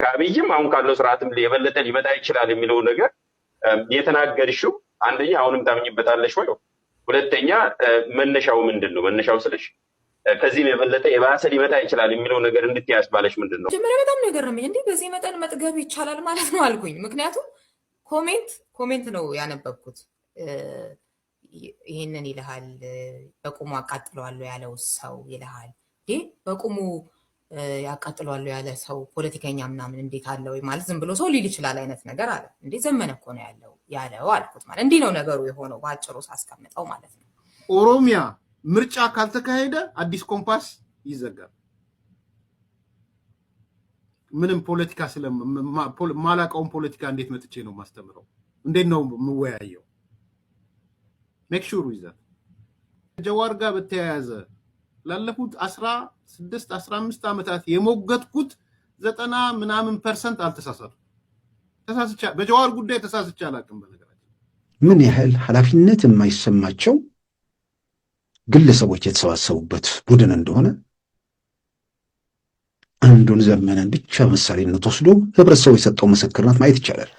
ከአብይም አሁን ካለው ስርዓትም የበለጠ ሊመጣ ይችላል የሚለው ነገር የተናገርሽው አንደኛ አሁንም ታምኝበታለሽ ወይ? ሁለተኛ መነሻው ምንድን ነው? መነሻው ስልሽ ከዚህም የበለጠ የባሰ ሊመጣ ይችላል የሚለው ነገር እንድትያዝ ባለሽ ምንድን ነው? መጀመሪያ በጣም ነገር ነው እንዴ በዚህ መጠን መጥገብ ይቻላል ማለት ነው አልኩኝ። ምክንያቱም ኮሜንት ነው ያነበብኩት። ይሄንን ይልሃል በቁሙ አቃጥለዋለሁ ያለው ሰው ይልሃል። በቁሙ ያቃጥለዋለሁ ያለ ሰው ፖለቲከኛ ምናምን እንዴት አለ ወይ ማለት ዝም ብሎ ሰው ሊል ይችላል አይነት ነገር አለ። እንዴ ዘመነ እኮ ነው ያለው አልኩት። ማለት እንዲህ ነው ነገሩ የሆነው በአጭሩ ሳስቀምጠው ማለት ነው። ኦሮሚያ ምርጫ ካልተካሄደ አዲስ ኮምፓስ ይዘጋል። ምንም ፖለቲካ ማላቀውን ፖለቲካ እንዴት መጥቼ ነው ማስተምረው? እንዴት ነው የምወያየው? ሜክ ሹር ዊዝ ጀዋር ጋር በተያያዘ ላለፉት 16 15 ዓመታት የሞገትኩት 90% አልተሳሳቱ። በጀዋር ጉዳይ ተሳስቼ አላውቅም። በነገራችን ምን ያህል ኃላፊነት የማይሰማቸው ግለሰቦች የተሰባሰቡበት ቡድን እንደሆነ አንዱን ዘመነን ብቻ ምሳሌነት ወስዶ ህብረተሰቡ የሰጠው ምስክርነት ማየት ይቻላል።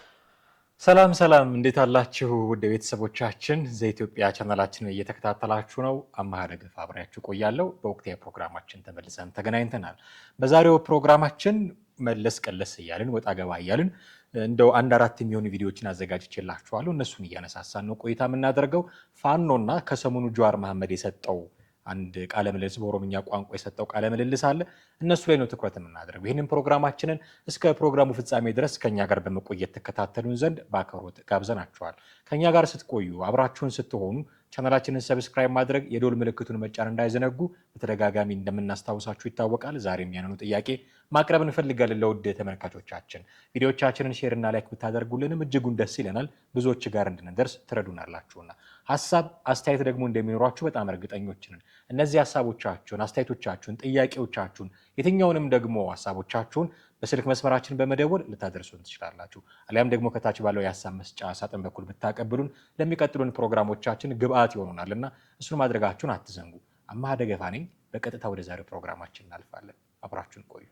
ሰላም እንዴት አላችሁ? ውድ ቤተሰቦቻችን ዘኢትዮጵያ ቻናላችንን እየተከታተላችሁ ነው። አማሃ ደገፋ አብሬያችሁ ቆያለሁ። በወቅታዊ ፕሮግራማችን ተመልሰን ተገናኝተናል። በዛሬው ፕሮግራማችን መለስ ቀለስ እያልን ወጣ ገባ እያልን እንደው አንድ አራት የሚሆኑ ቪዲዮዎችን አዘጋጅቼላችኋለሁ። እነሱን እያነሳሳን ነው ቆይታ የምናደርገው። ፋኖና ከሰሞኑ ጀዋር መሐመድ የሰጠው አንድ ቃለ ምልልስ በኦሮምኛ ቋንቋ የሰጠው ቃለ ምልልስ አለ። እነሱ ላይ ነው ትኩረት የምናደርገው። ይህንን ፕሮግራማችንን እስከ ፕሮግራሙ ፍጻሜ ድረስ ከኛ ጋር በመቆየት ተከታተሉን ዘንድ በአክብሮት ጋብዘናችኋል። ከኛ ጋር ስትቆዩ አብራችሁን ስትሆኑ ቻናላችንን ሰብስክራይብ ማድረግ የደወል ምልክቱን መጫን እንዳይዘነጉ በተደጋጋሚ እንደምናስታውሳችሁ ይታወቃል። ዛሬም ያንኑ ጥያቄ ማቅረብ እንፈልጋለን ለውድ ተመልካቾቻችን። ቪዲዮቻችንን ሼር እና ላይክ ብታደርጉልንም እጅጉን ደስ ይለናል። ብዙዎች ጋር እንድንደርስ ትረዱናላችሁና ሐሳብ አስተያየት ደግሞ እንደሚኖራችሁ በጣም እርግጠኞች ነን። እነዚህ ሐሳቦቻችሁን፣ አስተያየቶቻችሁን፣ ጥያቄዎቻችሁን የትኛውንም ደግሞ ሐሳቦቻችሁን በስልክ መስመራችን በመደወል ልታደርሱን ትችላላችሁ። አሊያም ደግሞ ከታች ባለው የሐሳብ መስጫ ሳጥን በኩል ብታቀብሉን ለሚቀጥሉን ፕሮግራሞቻችን ግብአት ይሆኑናልና እሱን ማድረጋችሁን አትዘንጉ። አማሃ ደገፋ ነኝ። በቀጥታ ወደ ዛሬው ፕሮግራማችን እናልፋለን። አብራችሁን ቆዩ።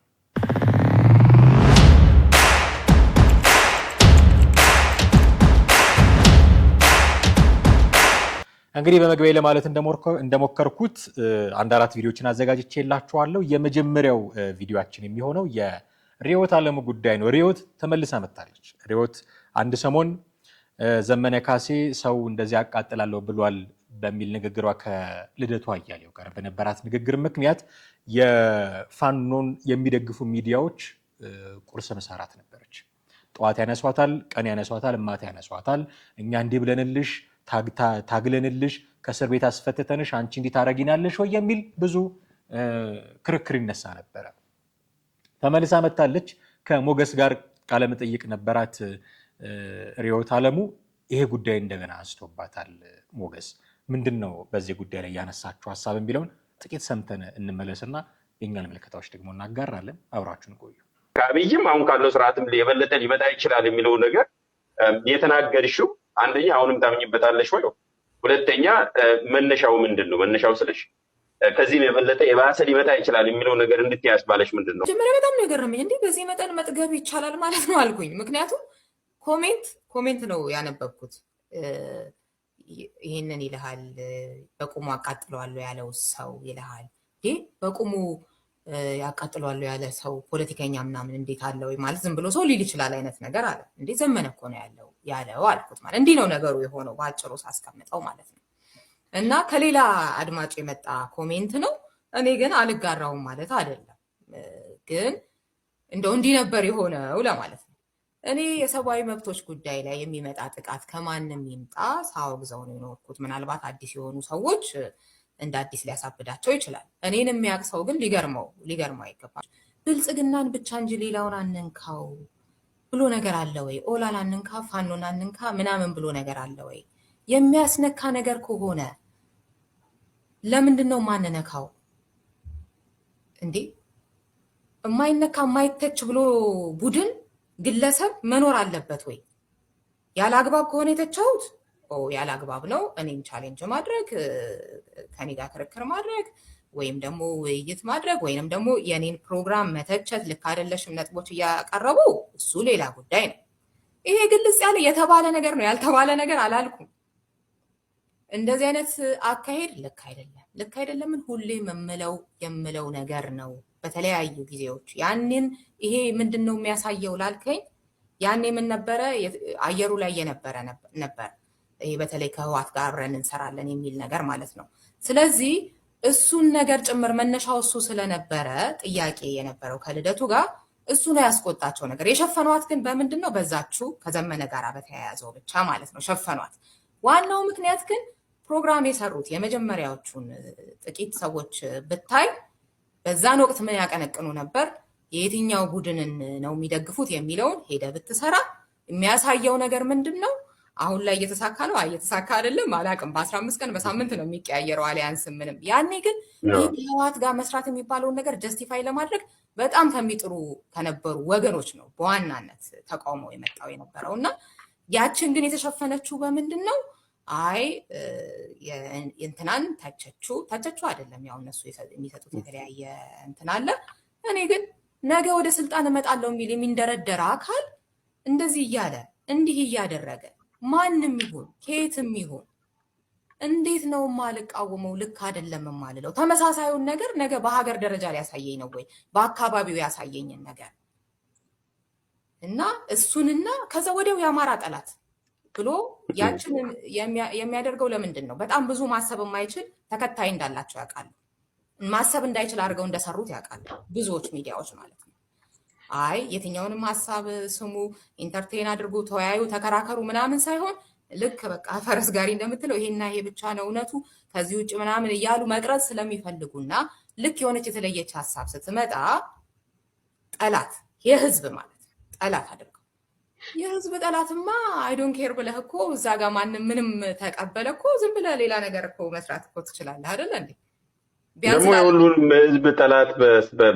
እንግዲህ በመግቢያ ለማለት እንደሞከርኩት አንድ አራት ቪዲዮዎችን አዘጋጅቼላችኋለሁ። የመጀመሪያው ቪዲዮአችን የሚሆነው የሪዮት አለሙ ጉዳይ ነው። ሪዮት ተመልሳ መጣለች። ሪዮት አንድ ሰሞን ዘመነ ካሴ ሰው እንደዚህ አቃጥላለሁ ብሏል በሚል ንግግሯ ከልደቱ አያሌው ጋር በነበራት ንግግር ምክንያት የፋኖን የሚደግፉ ሚዲያዎች ቁርስ መሳራት ነበረች። ጠዋት ያነሷታል፣ ቀን ያነሷታል፣ ማታ ያነሷታል። እኛ እንዲህ ብለንልሽ ታግለንልሽ ከእስር ቤት አስፈትተንሽ አንቺ እንዲህ ታረጊናለሽ ወይ የሚል ብዙ ክርክር ይነሳ ነበረ። ተመልሳ መጣለች። ከሞገስ ጋር ቃለ መጠይቅ ነበራት ሪዮት አለሙ። ይሄ ጉዳይ እንደገና አንስቶባታል ሞገስ። ምንድነው በዚህ ጉዳይ ላይ ያነሳችው ሐሳብ የሚለውን ጥቂት ሰምተን እንመለስና የኛን ምልከታዎች ደግሞ እናጋራለን። አብራችሁን ቆዩ። ከአብይም አሁን ካለው ስርዓትም የበለጠ ሊመጣ ይችላል የሚለው ነገር የተናገርሽው አንደኛ አሁንም ታምኝበታለሽ ወይ? ሁለተኛ መነሻው ምንድን ነው? መነሻው ስልሽ ከዚህም የበለጠ የባሰ ሊመጣ ይችላል የሚለው ነገር እንድትያዝ ባለሽ ምንድን ነው? መጀመሪያ በጣም ነገር ነው እንዴ በዚህ መጠን መጥገብ ይቻላል ማለት ነው አልኩኝ። ምክንያቱም ኮሜንት ነው ያነበብኩት። ይሄንን ይልሃል በቁሙ አቃጥለዋለሁ ያለው ሰው ይልሃል። በቁሙ ያቃጥለዋለሁ ያለ ሰው ፖለቲከኛ ምናምን እንዴት አለ ወይ ማለት ዝም ብሎ ሰው ሊል ይችላል አይነት ነገር አለ። እንዴ ዘመነ እኮ ነው ያለው አልኩት። ማለት እንዲህ ነው ነገሩ የሆነው በአጭሩ ሳስቀምጠው ማለት ነው። እና ከሌላ አድማጭ የመጣ ኮሜንት ነው። እኔ ግን አልጋራውም ማለት አይደለም፣ ግን እንደው እንዲህ ነበር የሆነው ለማለት ነው። እኔ የሰብአዊ መብቶች ጉዳይ ላይ የሚመጣ ጥቃት ከማንም ይምጣ ሳወግዘው ነው የኖርኩት። ምናልባት አዲስ የሆኑ ሰዎች እንደ አዲስ ሊያሳብዳቸው ይችላል። እኔን የሚያውቅ ሰው ግን ሊገርመው አይገባም። ብልጽግናን ብቻ እንጂ ሌላውን አንንካው ብሎ ነገር አለ ወይ? ኦላን አንንካ፣ ፋኖን አንንካ ምናምን ብሎ ነገር አለ ወይ? የሚያስነካ ነገር ከሆነ ለምንድን ነው ማንነካው እንዴ? የማይነካ የማይተች ብሎ ቡድን ግለሰብ መኖር አለበት ወይ? ያለ አግባብ ከሆነ የተቻሁት ያለ አግባብ ነው። እኔን ቻሌንጅ ማድረግ፣ ከኔ ጋር ክርክር ማድረግ ወይም ደግሞ ውይይት ማድረግ ወይንም ደግሞ የኔን ፕሮግራም መተቸት፣ ልክ አይደለሽም ነጥቦች እያቀረቡ እሱ ሌላ ጉዳይ ነው። ይሄ ግልጽ ያለ የተባለ ነገር ነው፣ ያልተባለ ነገር አላልኩም። እንደዚህ አይነት አካሄድ ልክ አይደለም። ልክ አይደለምን ሁሌ የምለው ነገር ነው በተለያዩ ጊዜዎች። ያንን ይሄ ምንድን ነው የሚያሳየው ላልከኝ፣ ያኔ ምን ነበረ አየሩ ላይ የነበረ ነበር። ይሄ በተለይ ከህወሓት ጋር አብረን እንሰራለን የሚል ነገር ማለት ነው። ስለዚህ እሱን ነገር ጭምር መነሻው እሱ ስለነበረ ጥያቄ የነበረው ከልደቱ ጋር እሱ ነው ያስቆጣቸው ነገር። የሸፈኗት ግን በምንድን ነው? በዛችሁ ከዘመነ ጋር በተያያዘው ብቻ ማለት ነው ሸፈኗት። ዋናው ምክንያት ግን ፕሮግራም የሰሩት የመጀመሪያዎቹን ጥቂት ሰዎች ብታይ በዛን ወቅት ምን ያቀነቅኑ ነበር፣ የየትኛው ቡድንን ነው የሚደግፉት የሚለውን ሄደ ብትሰራ የሚያሳየው ነገር ምንድን ነው? አሁን ላይ እየተሳካ ነው እየተሳካ አይደለም አላውቅም። በ15 ቀን በሳምንት ነው የሚቀያየረው አሊያንስ ምንም። ያኔ ግን ከህወሓት ጋር መስራት የሚባለውን ነገር ጀስቲፋይ ለማድረግ በጣም ከሚጥሩ ከነበሩ ወገኖች ነው በዋናነት ተቃውሞ የመጣው የነበረው እና ያችን ግን የተሸፈነችው በምንድን ነው? አይ እንትናን ተቸቹ አይደለም፣ ያው እነሱ የሚሰጡት የተለያየ እንትን አለ። እኔ ግን ነገ ወደ ስልጣን እመጣለሁ የሚል የሚንደረደር አካል እንደዚህ እያለ እንዲህ እያደረገ ማንም ይሁን ከየትም ይሁን እንዴት ነው የማልቃወመው? ልክ አይደለም የማልለው ተመሳሳዩን ነገር ነገ በሀገር ደረጃ ሊያሳየኝ ነው ወይ በአካባቢው ያሳየኝን ነገር እና እሱንና ከዛ ወዲያው የአማራ ጠላት ብሎ ያችን የሚያደርገው ለምንድን ነው? በጣም ብዙ ማሰብ የማይችል ተከታይ እንዳላቸው ያውቃሉ። ማሰብ እንዳይችል አድርገው እንደሰሩት ያውቃሉ ብዙዎች ሚዲያዎች ማለት ነው። አይ የትኛውንም ሀሳብ ስሙ፣ ኢንተርቴን አድርጉ፣ ተወያዩ፣ ተከራከሩ ምናምን ሳይሆን ልክ በቃ ፈረስ ጋሪ እንደምትለው ይሄና ይሄ ብቻ ነው እውነቱ ከዚህ ውጭ ምናምን እያሉ መቅረጽ ስለሚፈልጉና ልክ የሆነች የተለየች ሀሳብ ስትመጣ ጠላት የህዝብ ማለት ጠላት አድርገው የህዝብ ጠላትማ አይዶን ኬር ብለህ እኮ እዛ ጋር ማንም ምንም ተቀበለ እኮ ዝም ብለህ ሌላ ነገር እኮ መስራት እኮ ትችላለህ አይደለ እንዴ? ደግሞ የሁሉንም ህዝብ ጠላት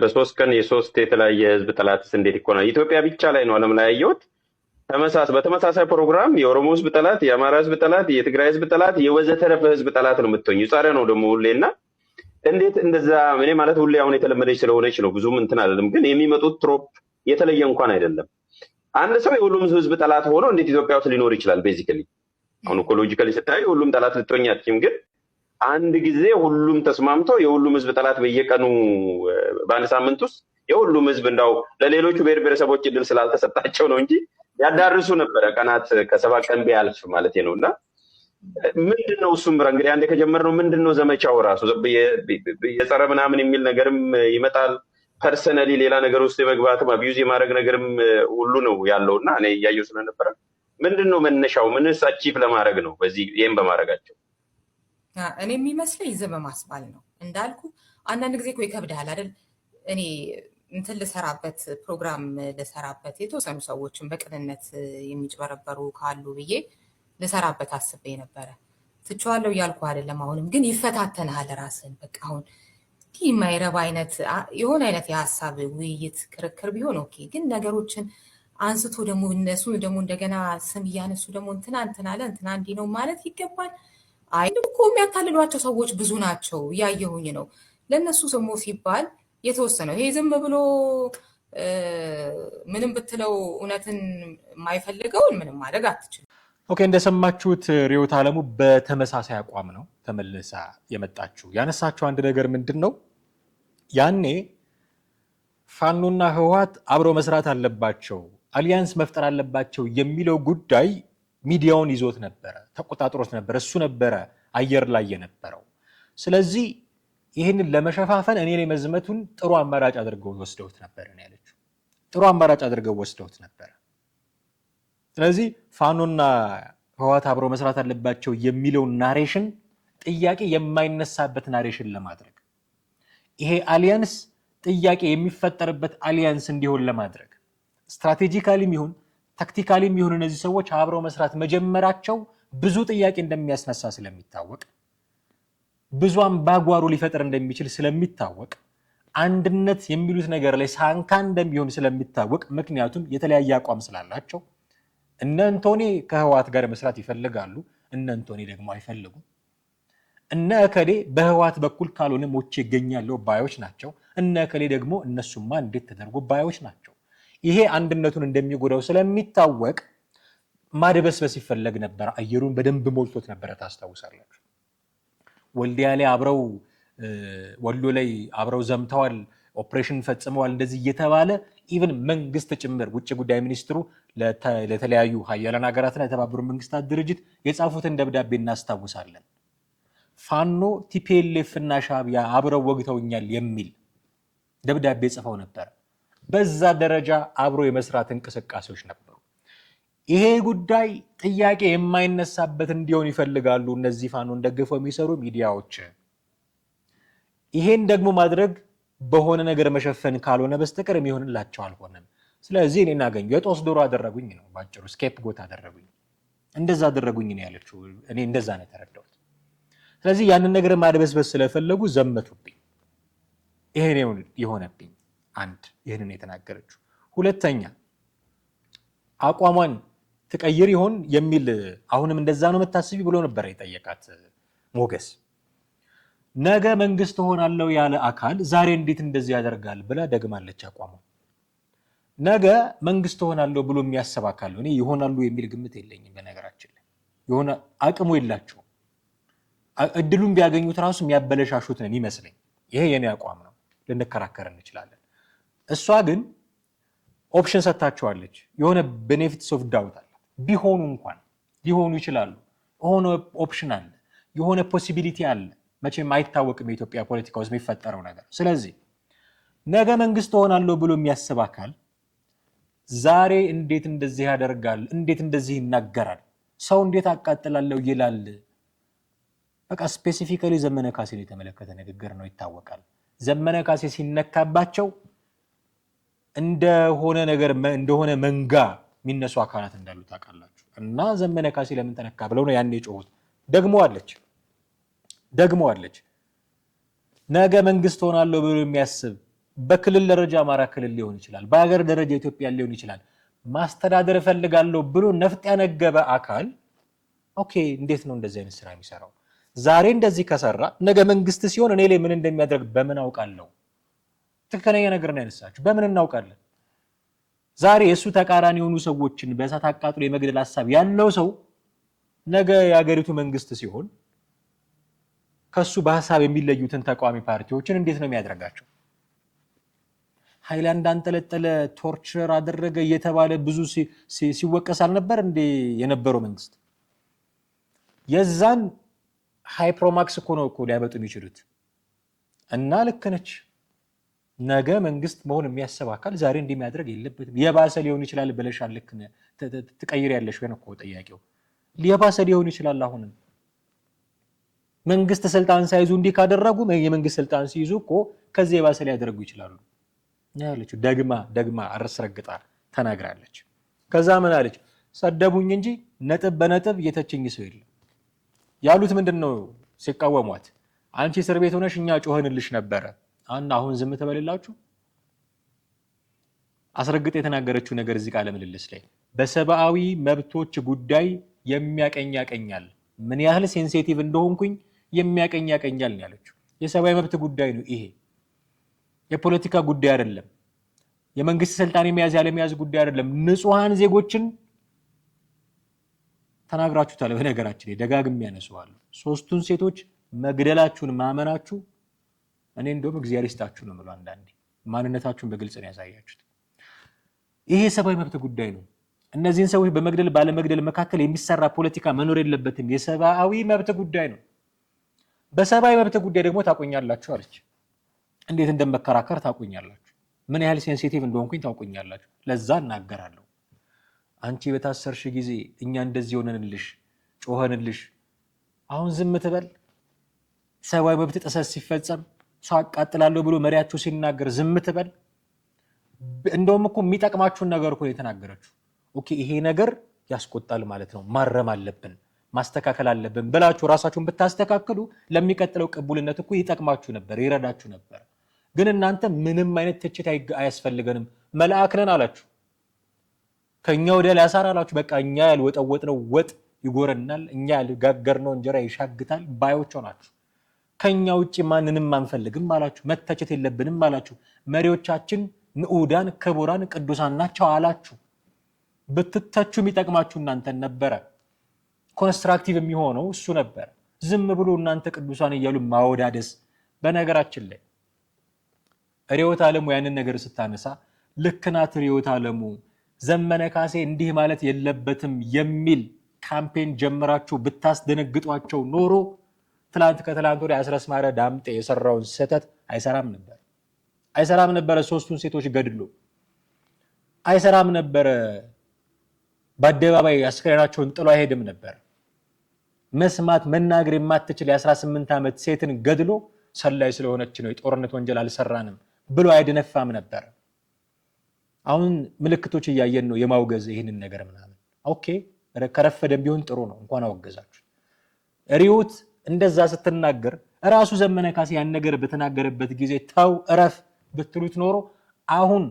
በሶስት ቀን የሶስት የተለያየ ህዝብ ጠላትስ እንዴት ይኮናል? ኢትዮጵያ ብቻ ላይ ነው ዓለም ላይ ያየሁት በተመሳሳይ ፕሮግራም የኦሮሞ ህዝብ ጠላት፣ የአማራ ህዝብ ጠላት፣ የትግራይ ህዝብ ጠላት፣ የወዘተረፈ ህዝብ ጠላት ነው የምትሆኝ። ጻረ ነው ደግሞ ሁሌና እንዴት እንደዛ እኔ ማለት ሁሌ አሁን የተለመደች ስለሆነች ነው ብዙም እንትን አይደለም። ግን የሚመጡት ትሮፕ የተለየ እንኳን አይደለም። አንድ ሰው የሁሉም ህዝብ ጠላት ሆኖ እንዴት ኢትዮጵያ ውስጥ ሊኖር ይችላል? ቤዚካሊ አሁን ኢኮሎጂካሊ ስታይ ሁሉም ጠላት ልትሆኝ አትችይም። ግን አንድ ጊዜ ሁሉም ተስማምቶ የሁሉም ህዝብ ጠላት በየቀኑ በአንድ ሳምንት ውስጥ የሁሉም ህዝብ እንዳው ለሌሎቹ ብሔር ብሔረሰቦች እድል ስላልተሰጣቸው ነው እንጂ ያዳርሱ ነበረ ቀናት ከ7 ቀን ቢያልፍ ማለት ነው። እና ምንድነው እሱም እንግዲህ አንዴ ከጀመርነው ምንድነው ዘመቻው ራሱ የጸረ ምናምን የሚል ነገርም ይመጣል። ፐርሰናሊ ሌላ ነገር ውስጥ የመግባትም አቢዩዝ የማድረግ ነገርም ሁሉ ነው ያለውና እኔ እያየሁ ስለነበረ ምንድነው መነሻው? ምንስ አቺቭ ለማድረግ ነው በዚህ ይሄን በማድረጋቸው? እኔ የሚመስለኝ ዝም ማስባል ነው እንዳልኩ። አንዳንድ ጊዜ እኮ ይከብዳል አይደል? እኔ እንትን ልሰራበት ፕሮግራም ልሰራበት የተወሰኑ ሰዎችን በቅንነት የሚጭበረበሩ ካሉ ብዬ ልሰራበት አስቤ ነበረ። ትቼዋለሁ እያልኩ አይደለም። አሁንም ግን ይፈታተናል ራስን። በቃ አሁን እንዲህ የማይረባ አይነት የሆነ አይነት የሀሳብ ውይይት ክርክር ቢሆን ኦኬ። ግን ነገሮችን አንስቶ ደግሞ እነሱ ደግሞ እንደገና ስም እያነሱ ደግሞ እንትና አለ እንትና እንዲህ ነው ማለት ይገባል? አይ እኮ የሚያታልሏቸው ሰዎች ብዙ ናቸው እያየሁኝ ነው። ለእነሱ ስሙ ሲባል የተወሰነው ይሄ ዝም ብሎ ምንም ብትለው እውነትን የማይፈልገውን ምንም ማድረግ አትችልም። ኦኬ፣ እንደሰማችሁት ርዕዮት ዓለሙ በተመሳሳይ አቋም ነው ተመልሳ የመጣችው። ያነሳችው አንድ ነገር ምንድን ነው? ያኔ ፋኖና ህወሓት አብረው መስራት አለባቸው፣ አሊያንስ መፍጠር አለባቸው የሚለው ጉዳይ ሚዲያውን ይዞት ነበረ፣ ተቆጣጥሮት ነበረ። እሱ ነበረ አየር ላይ የነበረው። ስለዚህ ይህንን ለመሸፋፈን እኔ መዝመቱን ጥሩ አማራጭ አድርገው ወስደውት ነበር ነው ያለችው። ጥሩ አማራጭ አድርገው ወስደውት ነበር። ስለዚህ ፋኖና ህወሓት አብረው መስራት አለባቸው የሚለው ናሬሽን ጥያቄ የማይነሳበት ናሬሽን ለማድረግ ይሄ አሊያንስ ጥያቄ የሚፈጠርበት አሊያንስ እንዲሆን ለማድረግ ስትራቴጂካሊም ይሁን ታክቲካሊም ይሁን እነዚህ ሰዎች አብረው መስራት መጀመራቸው ብዙ ጥያቄ እንደሚያስነሳ ስለሚታወቅ ብዙ አምባጓሮ ሊፈጠር እንደሚችል ስለሚታወቅ አንድነት የሚሉት ነገር ላይ ሳንካ እንደሚሆን ስለሚታወቅ ምክንያቱም የተለያየ አቋም ስላላቸው እነ አንቶኒ ከህወሓት ጋር መስራት ይፈልጋሉ፣ እነ አንቶኒ ደግሞ አይፈልጉም። እነ እከሌ በህዋት በኩል ካልሆነ ሞቼ ይገኛለው ባዮች ናቸው። እነ እከሌ ደግሞ እነሱማ እንዴት ተደርጎ ባዮች ናቸው። ይሄ አንድነቱን እንደሚጎዳው ስለሚታወቅ ማደበስበስ ይፈለግ ነበር። አየሩን በደንብ ሞልቶት ነበር። ታስታውሳላችሁ። ወልዲያ ላይ አብረው ወሎ ላይ አብረው ዘምተዋል፣ ኦፕሬሽን ፈጽመዋል እንደዚህ እየተባለ ኢቭን መንግስት ጭምር ውጭ ጉዳይ ሚኒስትሩ ለተለያዩ ሀያላን ሀገራትና የተባበሩት መንግስታት ድርጅት የጻፉትን ደብዳቤ እናስታውሳለን። ፋኖ ቲፒኤልኤፍ እና ሻዕቢያ አብረው ወግተውኛል የሚል ደብዳቤ ጽፈው ነበር። በዛ ደረጃ አብሮ የመስራት እንቅስቃሴዎች ነበሩ። ይሄ ጉዳይ ጥያቄ የማይነሳበት እንዲሆን ይፈልጋሉ እነዚህ ፋኖን ደግፈው የሚሰሩ ሚዲያዎች። ይሄን ደግሞ ማድረግ በሆነ ነገር መሸፈን ካልሆነ በስተቀር የሚሆንላቸው አልሆነም። ስለዚህ እኔ እናገኙ የጦስ ዶሮ አደረጉኝ ነው ባጭሩ። ስኬፕ ጎት አደረጉኝ፣ እንደዛ አደረጉኝ ነው ያለችው። እኔ እንደዛ ነው የተረዳሁት። ስለዚህ ያንን ነገር ማድበስበስ ስለፈለጉ ዘመቱብኝ። ይሄ ነው የሆነብኝ። አንድ ይሄንን የተናገረችው። ሁለተኛ አቋሟን ትቀይር ይሆን የሚል አሁንም እንደዛ ነው የምታስቢ ብሎ ነበር የጠየቃት ሞገስ። ነገ መንግስት ሆናለሁ ያለ አካል ዛሬ እንዴት እንደዚህ ያደርጋል ብላ ደግማለች አቋሟ። ነገ መንግስት ሆናለሁ ብሎ የሚያስብ አካል እኔ ይሆናሉ የሚል ግምት የለኝም። በነገራችን ላይ የሆነ አቅሙ የላቸው። እድሉን ቢያገኙት ራሱ የሚያበለሻሹት ነው የሚመስለኝ። ይሄ የኔ አቋም ነው፣ ልንከራከር እንችላለን። እሷ ግን ኦፕሽን ሰጥታቸዋለች። የሆነ ቤኔፊትስ ኦፍ ዳውት አለ። ቢሆኑ እንኳን ሊሆኑ ይችላሉ። የሆነ ኦፕሽን አለ፣ የሆነ ፖሲቢሊቲ አለ። መቼም አይታወቅም የኢትዮጵያ ፖለቲካ ውስጥ የሚፈጠረው ነገር። ስለዚህ ነገ መንግስት ሆናለሁ ብሎ የሚያስብ አካል ዛሬ እንዴት እንደዚህ ያደርጋል? እንዴት እንደዚህ ይናገራል? ሰው እንዴት አቃጥላለሁ ይላል? በቃ ስፔሲፊካሊ ዘመነ ካሴን የተመለከተ ንግግር ነው፣ ይታወቃል። ዘመነ ካሴ ሲነካባቸው እንደሆነ ነገር እንደሆነ መንጋ የሚነሱ አካላት እንዳሉ ታውቃላችሁ። እና ዘመነ ካሴ ለምን ተነካ ብለው ነው ያኔ ጮሁት። ደግሞ አለች ነገ መንግስት ሆናለሁ ብሎ የሚያስብ በክልል ደረጃ አማራ ክልል ሊሆን ይችላል፣ በሀገር ደረጃ ኢትዮጵያ ሊሆን ይችላል፣ ማስተዳደር እፈልጋለሁ ብሎ ነፍጥ ያነገበ አካል ኦኬ፣ እንዴት ነው እንደዚህ አይነት ስራ የሚሰራው? ዛሬ እንደዚህ ከሰራ ነገ መንግስት ሲሆን እኔ ላይ ምን እንደሚያደርግ በምን አውቃለሁ? ትክክለኛ ነገር ነው ያነሳችሁ። በምን እናውቃለን? ዛሬ የእሱ ተቃራኒ የሆኑ ሰዎችን በእሳት አቃጥሎ የመግደል ሀሳብ ያለው ሰው ነገ የሀገሪቱ መንግስት ሲሆን ከሱ በሀሳብ የሚለዩትን ተቃዋሚ ፓርቲዎችን እንዴት ነው የሚያደርጋቸው? ሃይላንድ አንጠለጠለ፣ ቶርቸር አደረገ እየተባለ ብዙ ሲወቀስ አልነበር እንዴ የነበረው መንግስት? የዛን ሃይፕሮማክስ እኮ ነው እኮ ሊያመጡ የሚችሉት። እና ልክ ነች። ነገ መንግስት መሆን የሚያስብ አካል ዛሬ እንደሚያደርግ የለበትም። የባሰ ሊሆን ይችላል ብለሻል። ልክ ትቀይር ያለሽ ወይ ነው እኮ ጥያቄው። የባሰ ሊሆን ይችላል። አሁንም መንግስት ስልጣን ሳይዙ እንዲህ ካደረጉ የመንግስት ስልጣን ሲይዙ እኮ ከዚህ የባሰ ሊያደርጉ ይችላሉ ያለችው ደግማ አረስረግጣ ተናግራለች። ከዛ ምን አለች? ሰደቡኝ እንጂ ነጥብ በነጥብ የተችኝ ሰው የለም ያሉት ምንድነው ሲቃወሟት? አንቺ እስር ቤት ሆነሽ እኛ ጮህንልሽ ነበረ እና አሁን ዝም ተበልላችሁ። አስረግጥ የተናገረችው ነገር እዚህ ቃለ ምልልስ ላይ በሰብአዊ መብቶች ጉዳይ የሚያቀኝ ያቀኛል፣ ምን ያህል ሴንሲቲቭ እንደሆንኩኝ የሚያቀኝ ያቀኛል ያለችው። የሰብአዊ መብት ጉዳይ ነው ይሄ፣ የፖለቲካ ጉዳይ አይደለም። የመንግስት ስልጣን የመያዝ ያለመያዝ ጉዳይ አይደለም። ንጹሃን ዜጎችን ተናግራችሁታል። በነገራችን ላይ ደጋግሜ ያነሳዋለሁ። ሶስቱን ሴቶች መግደላችሁን ማመናችሁ እኔ እንደውም እግዚአብሔር ይስጣችሁ ነው የምለው። አንዳንዴ ማንነታችሁን በግልጽ ነው ያሳያችሁት። ይሄ የሰብአዊ መብት ጉዳይ ነው። እነዚህን ሰዎች በመግደል ባለመግደል መካከል የሚሰራ ፖለቲካ መኖር የለበትም። የሰብአዊ መብት ጉዳይ ነው። በሰብአዊ መብት ጉዳይ ደግሞ ታቆኛላችሁ አለች። እንዴት እንደመከራከር ታቆኛላችሁ። ምን ያህል ሴንሲቲቭ እንደሆንኩኝ ታቆኛላችሁ። ለዛ እናገራለሁ። አንቺ በታሰርሽ ጊዜ እኛ እንደዚህ ሆነንልሽ ጮኸንልሽ፣ አሁን ዝም ትበል? ሰብአዊ መብት ጥሰት ሲፈጸም ሰው አቃጥላለሁ ብሎ መሪያችሁ ሲናገር ዝም ትበል? እንደውም እኮ የሚጠቅማችሁን ነገር እኮ የተናገረችው። ኦኬ ይሄ ነገር ያስቆጣል ማለት ነው፣ ማረም አለብን፣ ማስተካከል አለብን ብላችሁ ራሳችሁን ብታስተካክሉ ለሚቀጥለው ቅቡልነት እኮ ይጠቅማችሁ ነበር፣ ይረዳችሁ ነበር። ግን እናንተ ምንም አይነት ትችት አያስፈልገንም፣ መልአክ ነን አላችሁ። ከኛ ወደ ላይ አሳር አላችሁ። በቃ እኛ ያልወጠወጥነው ወጥ ይጎረናል፣ እኛ ያልጋገርነው እንጀራ ይሻግታል ባዮች ሆናችሁ። ከኛ ውጪ ማንንም አንፈልግም አላችሁ። መተቸት የለብንም አላችሁ። መሪዎቻችን ንዑዳን ክቡራን ቅዱሳን ናቸው አላችሁ። ብትተቹ የሚጠቅማችሁ እናንተን ነበረ። ኮንስትራክቲቭ የሚሆነው እሱ ነበር። ዝም ብሎ እናንተ ቅዱሳን እያሉ ማወዳደስ። በነገራችን ላይ ርዕዮተ ዓለሙ ያንን ነገር ስታነሳ ልክ ናት ርዕዮተ ዓለሙ ዘመነ ካሴ እንዲህ ማለት የለበትም የሚል ካምፔን ጀምራችሁ ብታስደነግጧቸው ኖሮ ትላንት ከትላንት ወዲያ አስረስ ማረ ዳምጤ የሰራውን ስህተት አይሰራም ነበር። ሶስቱን ሴቶች ገድሎ አይሰራም ነበር። በአደባባይ አስከሬናቸውን ጥሎ አይሄድም ነበር። መስማት መናገር የማትችል የ18 ዓመት ሴትን ገድሎ ሰላይ ስለሆነች ነው የጦርነት ወንጀል አልሰራንም ብሎ አይደነፋም ነበር። አሁን ምልክቶች እያየን ነው የማውገዝ ይህንን ነገር ምናምን። ኦኬ ከረፈደም ቢሆን ጥሩ ነው፣ እንኳን አወገዛችሁ። ርዕዮት እንደዛ ስትናገር ራሱ ዘመነ ካሴ ያን ነገር በተናገረበት ጊዜ ተው እረፍ ብትሉት ኖሮ አሁን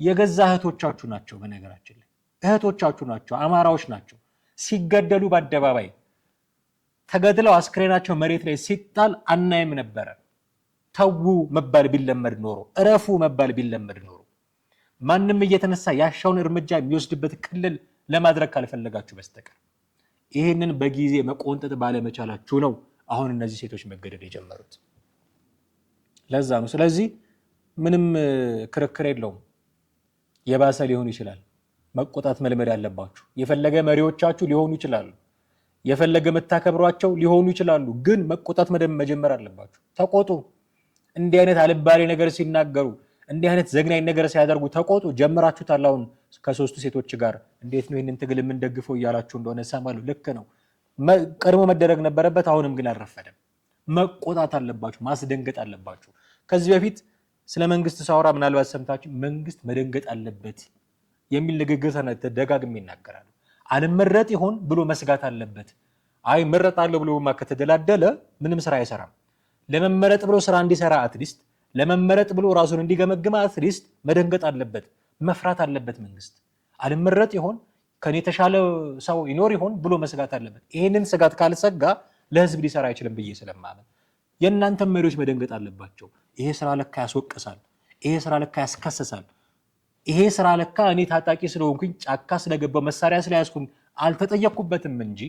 የገዛ እህቶቻችሁ ናቸው። በነገራችን ላይ እህቶቻችሁ ናቸው፣ አማራዎች ናቸው። ሲገደሉ በአደባባይ ተገድለው አስክሬናቸው መሬት ላይ ሲጣል አናይም ነበረ። ተው መባል ቢለመድ ኖሮ፣ እረፉ መባል ቢለመድ ኖሮ፣ ማንም እየተነሳ ያሻውን እርምጃ የሚወስድበት ክልል ለማድረግ ካልፈለጋችሁ በስተቀር ይህንን በጊዜ መቆንጠጥ ባለመቻላችሁ ነው አሁን እነዚህ ሴቶች መገደል የጀመሩት። ለዛ ነው። ስለዚህ ምንም ክርክር የለውም። የባሰ ሊሆን ይችላል። መቆጣት መልመድ አለባችሁ። የፈለገ መሪዎቻችሁ ሊሆኑ ይችላሉ፣ የፈለገ መታከብሯቸው ሊሆኑ ይችላሉ። ግን መቆጣት መጀመር አለባችሁ። ተቆጡ። እንዲህ አይነት አልባሌ ነገር ሲናገሩ፣ እንዲህ አይነት ዘግናኝ ነገር ሲያደርጉ ተቆጡ። ጀምራችሁታል። አሁን ከሶስቱ ሴቶች ጋር እንዴት ነው ይህንን ትግል የምንደግፈው እያላችሁ እንደሆነ ሰማለሁ። ልክ ነው፣ ቀድሞ መደረግ ነበረበት። አሁንም ግን አልረፈደም። መቆጣት አለባችሁ፣ ማስደንገጥ አለባችሁ። ከዚህ በፊት ስለ መንግስት ሳወራ ምናልባት ሰምታችሁ መንግስት መደንገጥ አለበት የሚል ንግግር ተደጋግሜ ይናገራሉ። አልመረጥ ይሆን ብሎ መስጋት አለበት። አይ መረጣለሁ ብሎ ከተደላደለ ምንም ስራ አይሰራም። ለመመረጥ ብሎ ስራ እንዲሰራ አትሊስት፣ ለመመረጥ ብሎ ራሱን እንዲገመግም አትሊስት መደንገጥ አለበት፣ መፍራት አለበት። መንግስት አልመረጥ ይሆን ከኔ የተሻለ ሰው ይኖር ይሆን ብሎ መስጋት አለበት። ይሄንን ስጋት ካልሰጋ ለህዝብ ሊሰራ አይችልም ብዬ ስለማመን የእናንተ መሪዎች መደንገጥ አለባቸው። ይሄ ስራ ለካ ያስወቅሳል፣ ይሄ ስራ ለካ ያስከስሳል፣ ይሄ ስራ ለካ እኔ ታጣቂ ስለሆንኩኝ ጫካ ስለገባው መሳሪያ ስለያዝኩኝ አልተጠየቅኩበትም እንጂ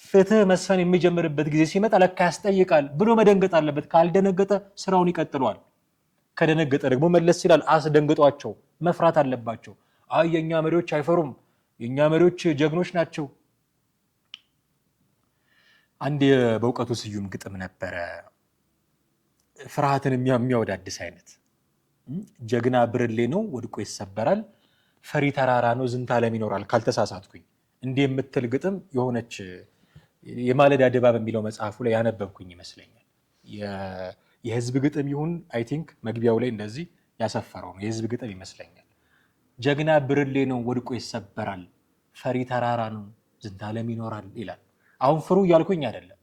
ፍትህ መስፈን የሚጀምርበት ጊዜ ሲመጣ ለካ ያስጠይቃል ብሎ መደንገጥ አለበት። ካልደነገጠ ስራውን ይቀጥሏል። ከደነገጠ ደግሞ መለስ ይላል። አስደንግጧቸው፣ መፍራት አለባቸው። አይ የኛ መሪዎች አይፈሩም፣ የኛ መሪዎች ጀግኖች ናቸው። አንድ በእውቀቱ ስዩም ግጥም ነበረ፣ ፍርሃትን የሚያወዳድስ አይነት። ጀግና ብርሌ ነው ወድቆ ይሰበራል፣ ፈሪ ተራራ ነው ዝንታለም ይኖራል ካልተሳሳትኩኝ። እንዲህ የምትል ግጥም የሆነች የማለዳ ድባብ የሚለው መጽሐፉ ላይ ያነበብኩኝ ይመስለኛል። የህዝብ ግጥም ይሁን አይ ቲንክ መግቢያው ላይ እንደዚህ ያሰፈረው ነው። የህዝብ ግጥም ይመስለኛል። ጀግና ብርሌ ነው ወድቆ ይሰበራል፣ ፈሪ ተራራ ነው ዝንታለም ይኖራል ይላል። አሁን ፍሩ እያልኩኝ አይደለም፣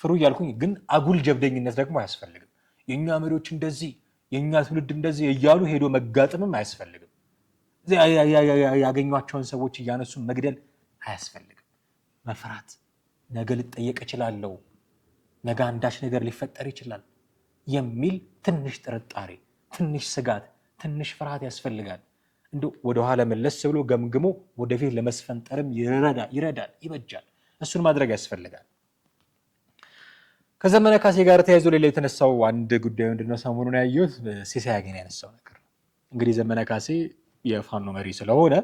ፍሩ እያልኩኝ ግን አጉል ጀብደኝነት ደግሞ አያስፈልግም። የኛ መሪዎች እንደዚህ፣ የኛ ትውልድ እንደዚህ እያሉ ሄዶ መጋጥምም አያስፈልግም። ያገኟቸውን ሰዎች እያነሱ መግደል አያስፈልግም። መፍራት፣ ነገ ልጠየቅ እችላለሁ፣ ነገ አንዳች ነገር ሊፈጠር ይችላል የሚል ትንሽ ጥርጣሬ፣ ትንሽ ስጋት፣ ትንሽ ፍርሃት ያስፈልጋል። እንደ ወደኋላ መለስ ብሎ ገምግሞ ወደፊት ለመስፈንጠርም ይረዳል፣ ይበጃል። እሱን ማድረግ ያስፈልጋል። ከዘመነ ካሴ ጋር ተያይዞ ሌላ የተነሳው አንድ ጉዳይ ምንድነው? ሰሞኑን ያየሁት ሲሳይ አገኘ ያነሳው ነገር። እንግዲህ ዘመነ ካሴ የፋኖ መሪ ስለሆነ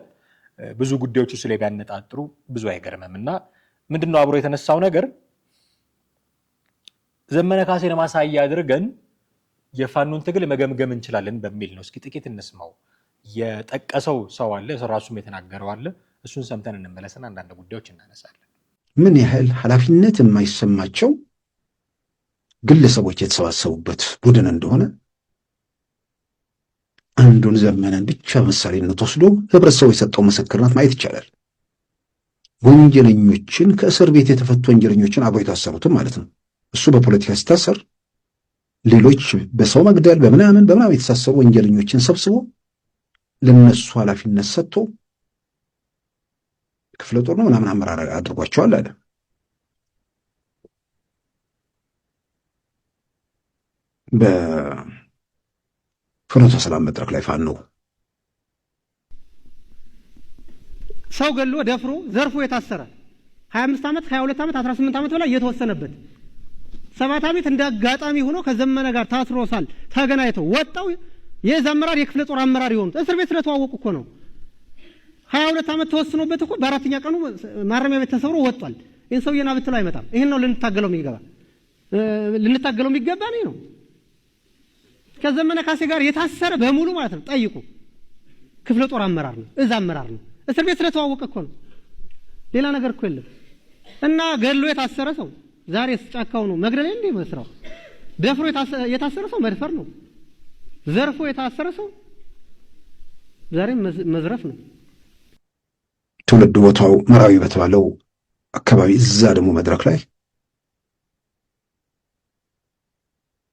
ብዙ ጉዳዮች እሱ ላይ ቢያነጣጥሩ ብዙ አይገርምም። እና ምንድነው አብሮ የተነሳው ነገር ዘመነ ካሴን ማሳያ አድርገን የፋኖን ትግል መገምገም እንችላለን በሚል ነው። እስኪ ጥቂት እንስማው። የጠቀሰው ሰው አለ፣ ራሱም የተናገረው አለ። እሱን ሰምተን እንመለስና አንዳንድ ጉዳዮች እናነሳለን። ምን ያህል ኃላፊነት የማይሰማቸው ግለሰቦች የተሰባሰቡበት ቡድን እንደሆነ አንዱን ዘመነን ብቻ ምሳሌነት ወስዶ ህብረተሰቡ የሰጠው ምስክርነት ማየት ይቻላል። ወንጀለኞችን ከእስር ቤት የተፈቱ ወንጀለኞችን አብሮ የታሰሩትም ማለት ነው። እሱ በፖለቲካ ሲታሰር ሌሎች በሰው መግደል በምናምን የተሳሰሩ ወንጀለኞችን ሰብስቦ ለነሱ ኃላፊነት ሰጥቶ ክፍለ ጦር ነው ምናምን አመራር አድርጓቸዋል አለ። በፍኖተ ሰላም መድረክ ላይ ፋኖ ሰው ገሎ ደፍሮ ዘርፎ የታሰረ 25 ዓመት 22 ዓመት 18 ዓመት በላይ የተወሰነበት 7 ዓመት እንዳጋጣሚ ሆኖ ከዘመነ ጋር ታስሮሳል ተገናኝተው ወጣው የዛመራር የክፍለ ጦር አመራር ይሆኑት እስር ቤት ስለተዋወቁ እኮ ነው 22 ዓመት ተወስኖበት እኮ በአራተኛ ቀኑ ማረሚያ ቤት ተሰብሮ ወጥቷል ይሄን ሰውየና ብትለው አይመጣም ይሄን ነው ልንታገለው የሚገባ ነው ከዘመነ ካሴ ጋር የታሰረ በሙሉ ማለት ነው ጠይቁ ክፍለ ጦር አመራር ነው እዛ አመራር ነው እስር ቤት ስለተዋወቀ እኮ ነው ሌላ ነገር እኮ የለም እና ገሎ የታሰረ ሰው ዛሬ ጫካው ነው መግደል እንዴ መስራው ደፍሮ የታሰረ ሰው መድፈር ነው ዘርፎ የታሰረ ሰው ዛሬ መዝረፍ ነው ትውልድ ቦታው መራዊ በተባለው አካባቢ እዛ ደግሞ መድረክ ላይ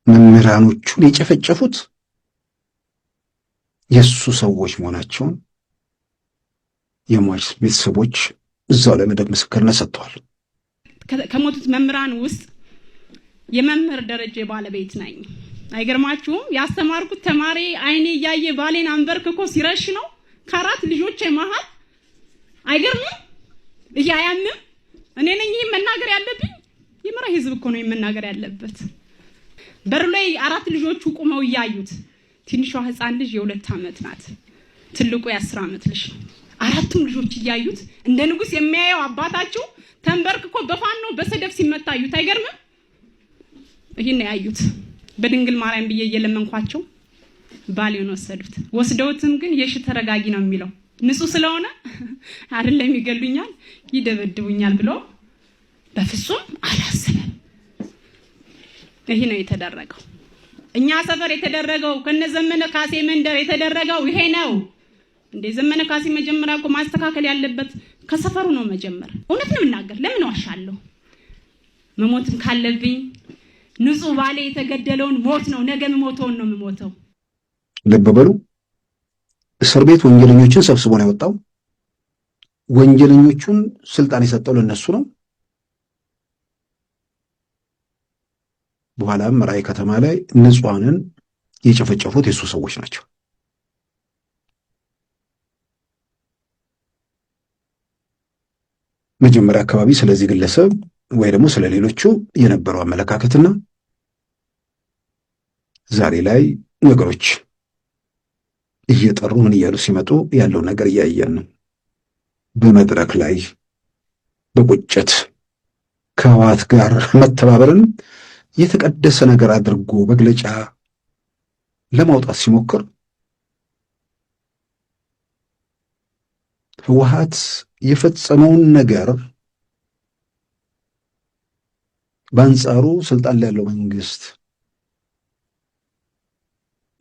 መምህራኖቹን የጨፈጨፉት የሱ ሰዎች መሆናቸውን የሟች ቤተሰቦች እዛው ላይ መደብ ምስክርነት ሰጥተዋል። ከሞቱት መምህራን ውስጥ የመምህር ደረጃ ባለቤት ነኝ። አይገርማችሁም? ያስተማርኩት ተማሪ አይኔ እያየ ባሌን አንበርክኮ ሲረሽ ነው ከአራት ልጆቼ መሃል። አይገርምም? ይሄ አያምም? እኔ ነኝ ይሄን መናገር ያለብኝ? የመራ ህዝብ እኮ ነው መናገር ያለበት። በር ላይ አራት ልጆቹ ቆመው እያዩት ትንሿ ህፃን ልጅ የ2 ዓመት ናት። ትልቁ የ10 ዓመት ልጅ አራቱም ልጆች እያዩት እንደ ንጉስ የሚያየው አባታቸው ተንበርክኮ በፋኖ በሰደፍ ሲመታዩት አይገርምም? ይሄን ያዩት በድንግል ማርያም ብዬ እየለመንኳቸው ባሌውን ወስደውትም ግን የሽ ተረጋጊ ነው የሚለው ንጹህ ስለሆነ አይደለም ይገሉኛል ይደበድቡኛል ብሎ በፍጹም አላሰበም። ይሄ ነው የተደረገው። እኛ ሰፈር የተደረገው ከነዘመነ ካሴ መንደር የተደረገው ይሄ ነው። እንደ ዘመነ ካሴ መጀመሪያ እኮ ማስተካከል ያለበት ከሰፈሩ ነው መጀመር። እውነት ነው እናገር ለምን ዋሻለሁ? መሞትም ካለብኝ ንጹህ ባሌ የተገደለውን ሞት ነው ነገ መሞተውን ነው የምሞተው። ልብ በሉ። እስር ቤት ወንጀለኞችን ሰብስቦ ነው ያወጣው። ወንጀለኞቹን ስልጣን የሰጠው ለነሱ ነው። በኋላም ራይ ከተማ ላይ ንጹሃንን የጨፈጨፉት የሱ ሰዎች ናቸው። መጀመሪያ አካባቢ ስለዚህ ግለሰብ ወይ ደግሞ ስለሌሎቹ የነበረው አመለካከትና ዛሬ ላይ ነገሮች እየጠሩ ምን እያሉ ሲመጡ ያለው ነገር እያየን ነው። በመድረክ ላይ በቁጭት ከህወሓት ጋር መተባበርን የተቀደሰ ነገር አድርጎ መግለጫ ለማውጣት ሲሞክር ህወሓት የፈጸመውን ነገር በአንጻሩ ስልጣን ላይ ያለው መንግስት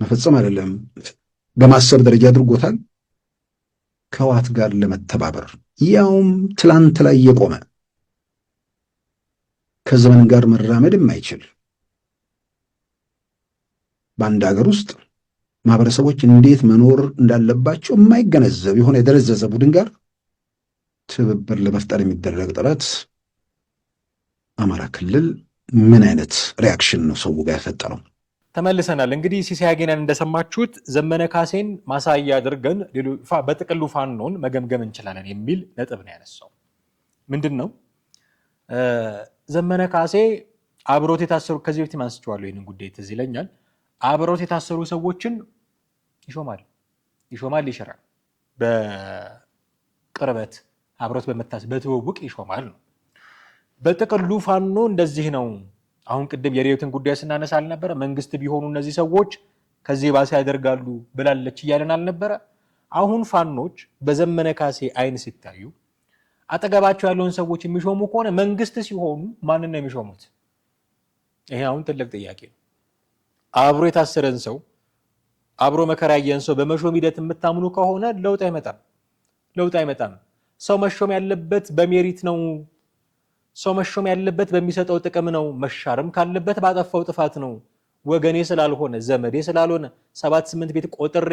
መፈጸም አይደለም በማሰብ ደረጃ አድርጎታል። ከህወሓት ጋር ለመተባበር ያውም ትላንት ላይ የቆመ ከዘመን ጋር መራመድ የማይችል በአንድ ሀገር ውስጥ ማህበረሰቦች እንዴት መኖር እንዳለባቸው የማይገነዘብ የሆነ የደረዘዘ ቡድን ጋር ትብብር ለመፍጠር የሚደረግ ጥረት አማራ ክልል ምን አይነት ሪያክሽን ነው ሰው ጋር ያፈጠረው? ተመልሰናል። እንግዲህ ሲሳይ አጌናን እንደሰማችሁት ዘመነ ካሴን ማሳያ አድርገን በጥቅሉ ፋኖን መገምገም እንችላለን የሚል ነጥብ ነው ያነሳው። ምንድን ነው ዘመነ ካሴ አብሮት የታሰሩ ከዚህ በፊት አንስቼዋለሁ ይህንን ጉዳይ ትዝ ይለኛል። አብሮት የታሰሩ ሰዎችን ይሾማል፣ ይሽራል። በቅርበት አብሮት በትውውቅ ይሾማል ነው። በጥቅሉ ፋኖ እንደዚህ ነው። አሁን ቅድም የሬዮትን ጉዳይ ስናነሳ አልነበረ? መንግስት ቢሆኑ እነዚህ ሰዎች ከዚህ ባሰ ያደርጋሉ ብላለች እያለን አልነበረ? አሁን ፋኖች በዘመነ ካሴ አይን ሲታዩ አጠገባቸው ያለውን ሰዎች የሚሾሙ ከሆነ መንግስት ሲሆኑ ማንን ነው የሚሾሙት? ይሄ አሁን ትልቅ ጥያቄ ነው። አብሮ የታሰረን ሰው አብሮ መከራ ያየን ሰው በመሾም ሂደት የምታምኑ ከሆነ ለውጥ አይመጣም። ሰው መሾም ያለበት በሜሪት ነው። ሰው መሾም ያለበት በሚሰጠው ጥቅም ነው። መሻርም ካለበት ባጠፋው ጥፋት ነው። ወገኔ ስላልሆነ ዘመዴ ስላልሆነ 7-8 ቤት ቆጥሬ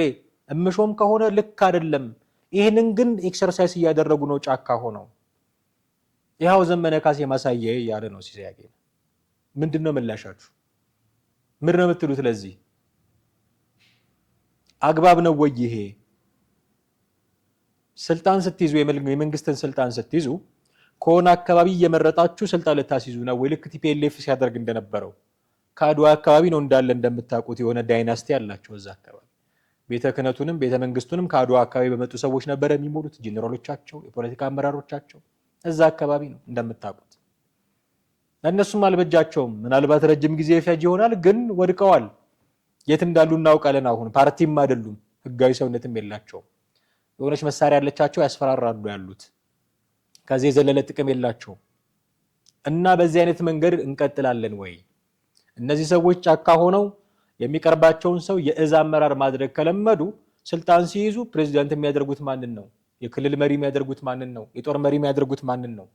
እምሾም ከሆነ ልክ አይደለም። ይህንን ግን ኤክሰርሳይዝ እያደረጉ ነው ጫካ ሆነው። ይኸው ዘመነ ካሴ ማሳየ ያለ ነው ሲሳይ። ምንድነው ምላሻችሁ? ምን ነው የምትሉት? ለዚህ አግባብ ነው ወይ ይሄ? ስልጣን ስትይዙ የመንግስትን ስልጣን ስትይዙ ከሆነ አካባቢ እየመረጣችሁ ስልጣን ልታስይዙ ነው ወይ? ልክ ቲፒኤልኤፍ ሲያደርግ እንደነበረው ከአድዋ አካባቢ ነው እንዳለ እንደምታውቁት የሆነ ዳይናስቲ ያላቸው እዛ አካባቢ ቤተ ክህነቱንም ቤተ መንግስቱንም ከአድዋ አካባቢ በመጡ ሰዎች ነበር የሚሞሉት። ጄኔራሎቻቸው፣ የፖለቲካ አመራሮቻቸው እዛ አካባቢ ነው እንደምታውቁት። ለእነሱም አልበጃቸውም። ምናልባት ረጅም ጊዜ ይፈጅ ይሆናል፣ ግን ወድቀዋል። የት እንዳሉ እናውቃለን። አሁን ፓርቲም አይደሉም፣ ህጋዊ ሰውነትም የላቸውም። የሆነች መሳሪያ ያለቻቸው ያስፈራራሉ ያሉት፣ ከዚህ የዘለለ ጥቅም የላቸውም። እና በዚህ አይነት መንገድ እንቀጥላለን ወይ? እነዚህ ሰዎች ጫካ ሆነው የሚቀርባቸውን ሰው የእዝ አመራር ማድረግ ከለመዱ ስልጣን ሲይዙ ፕሬዚዳንት የሚያደርጉት ማንን ነው? የክልል መሪ የሚያደርጉት ማንን ነው? የጦር መሪ የሚያደርጉት ማንን ነው?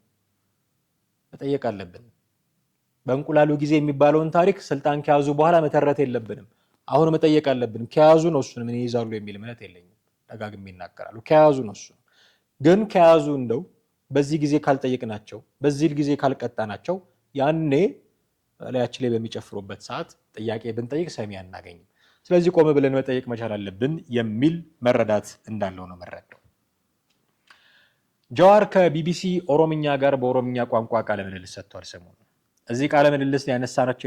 መጠየቅ አለብን። በእንቁላሉ ጊዜ የሚባለውን ታሪክ ስልጣን ከያዙ በኋላ መተረት የለብንም። አሁን መጠየቅ አለብን። ከያዙ ነው እሱን ምን ይይዛሉ የሚል እምነት የለኝም። ደጋግሜ ይናገራሉ። ከያዙ ነው እሱ። ግን ከያዙ እንደው በዚህ ጊዜ ካልጠየቅናቸው፣ በዚህ ጊዜ ካልቀጣናቸው ያኔ ላያችን ላይ በሚጨፍሩበት ሰዓት ጥያቄ ብንጠይቅ ሰሚ አናገኝም። ስለዚህ ቆም ብለን መጠየቅ መቻል አለብን የሚል መረዳት እንዳለው ነው መረዳው። ጀዋር ከቢቢሲ ኦሮምኛ ጋር በኦሮምኛ ቋንቋ ቃለ ምልልስ ሰጥቷል ሰሞኑን። እዚህ ቃለ ምልልስ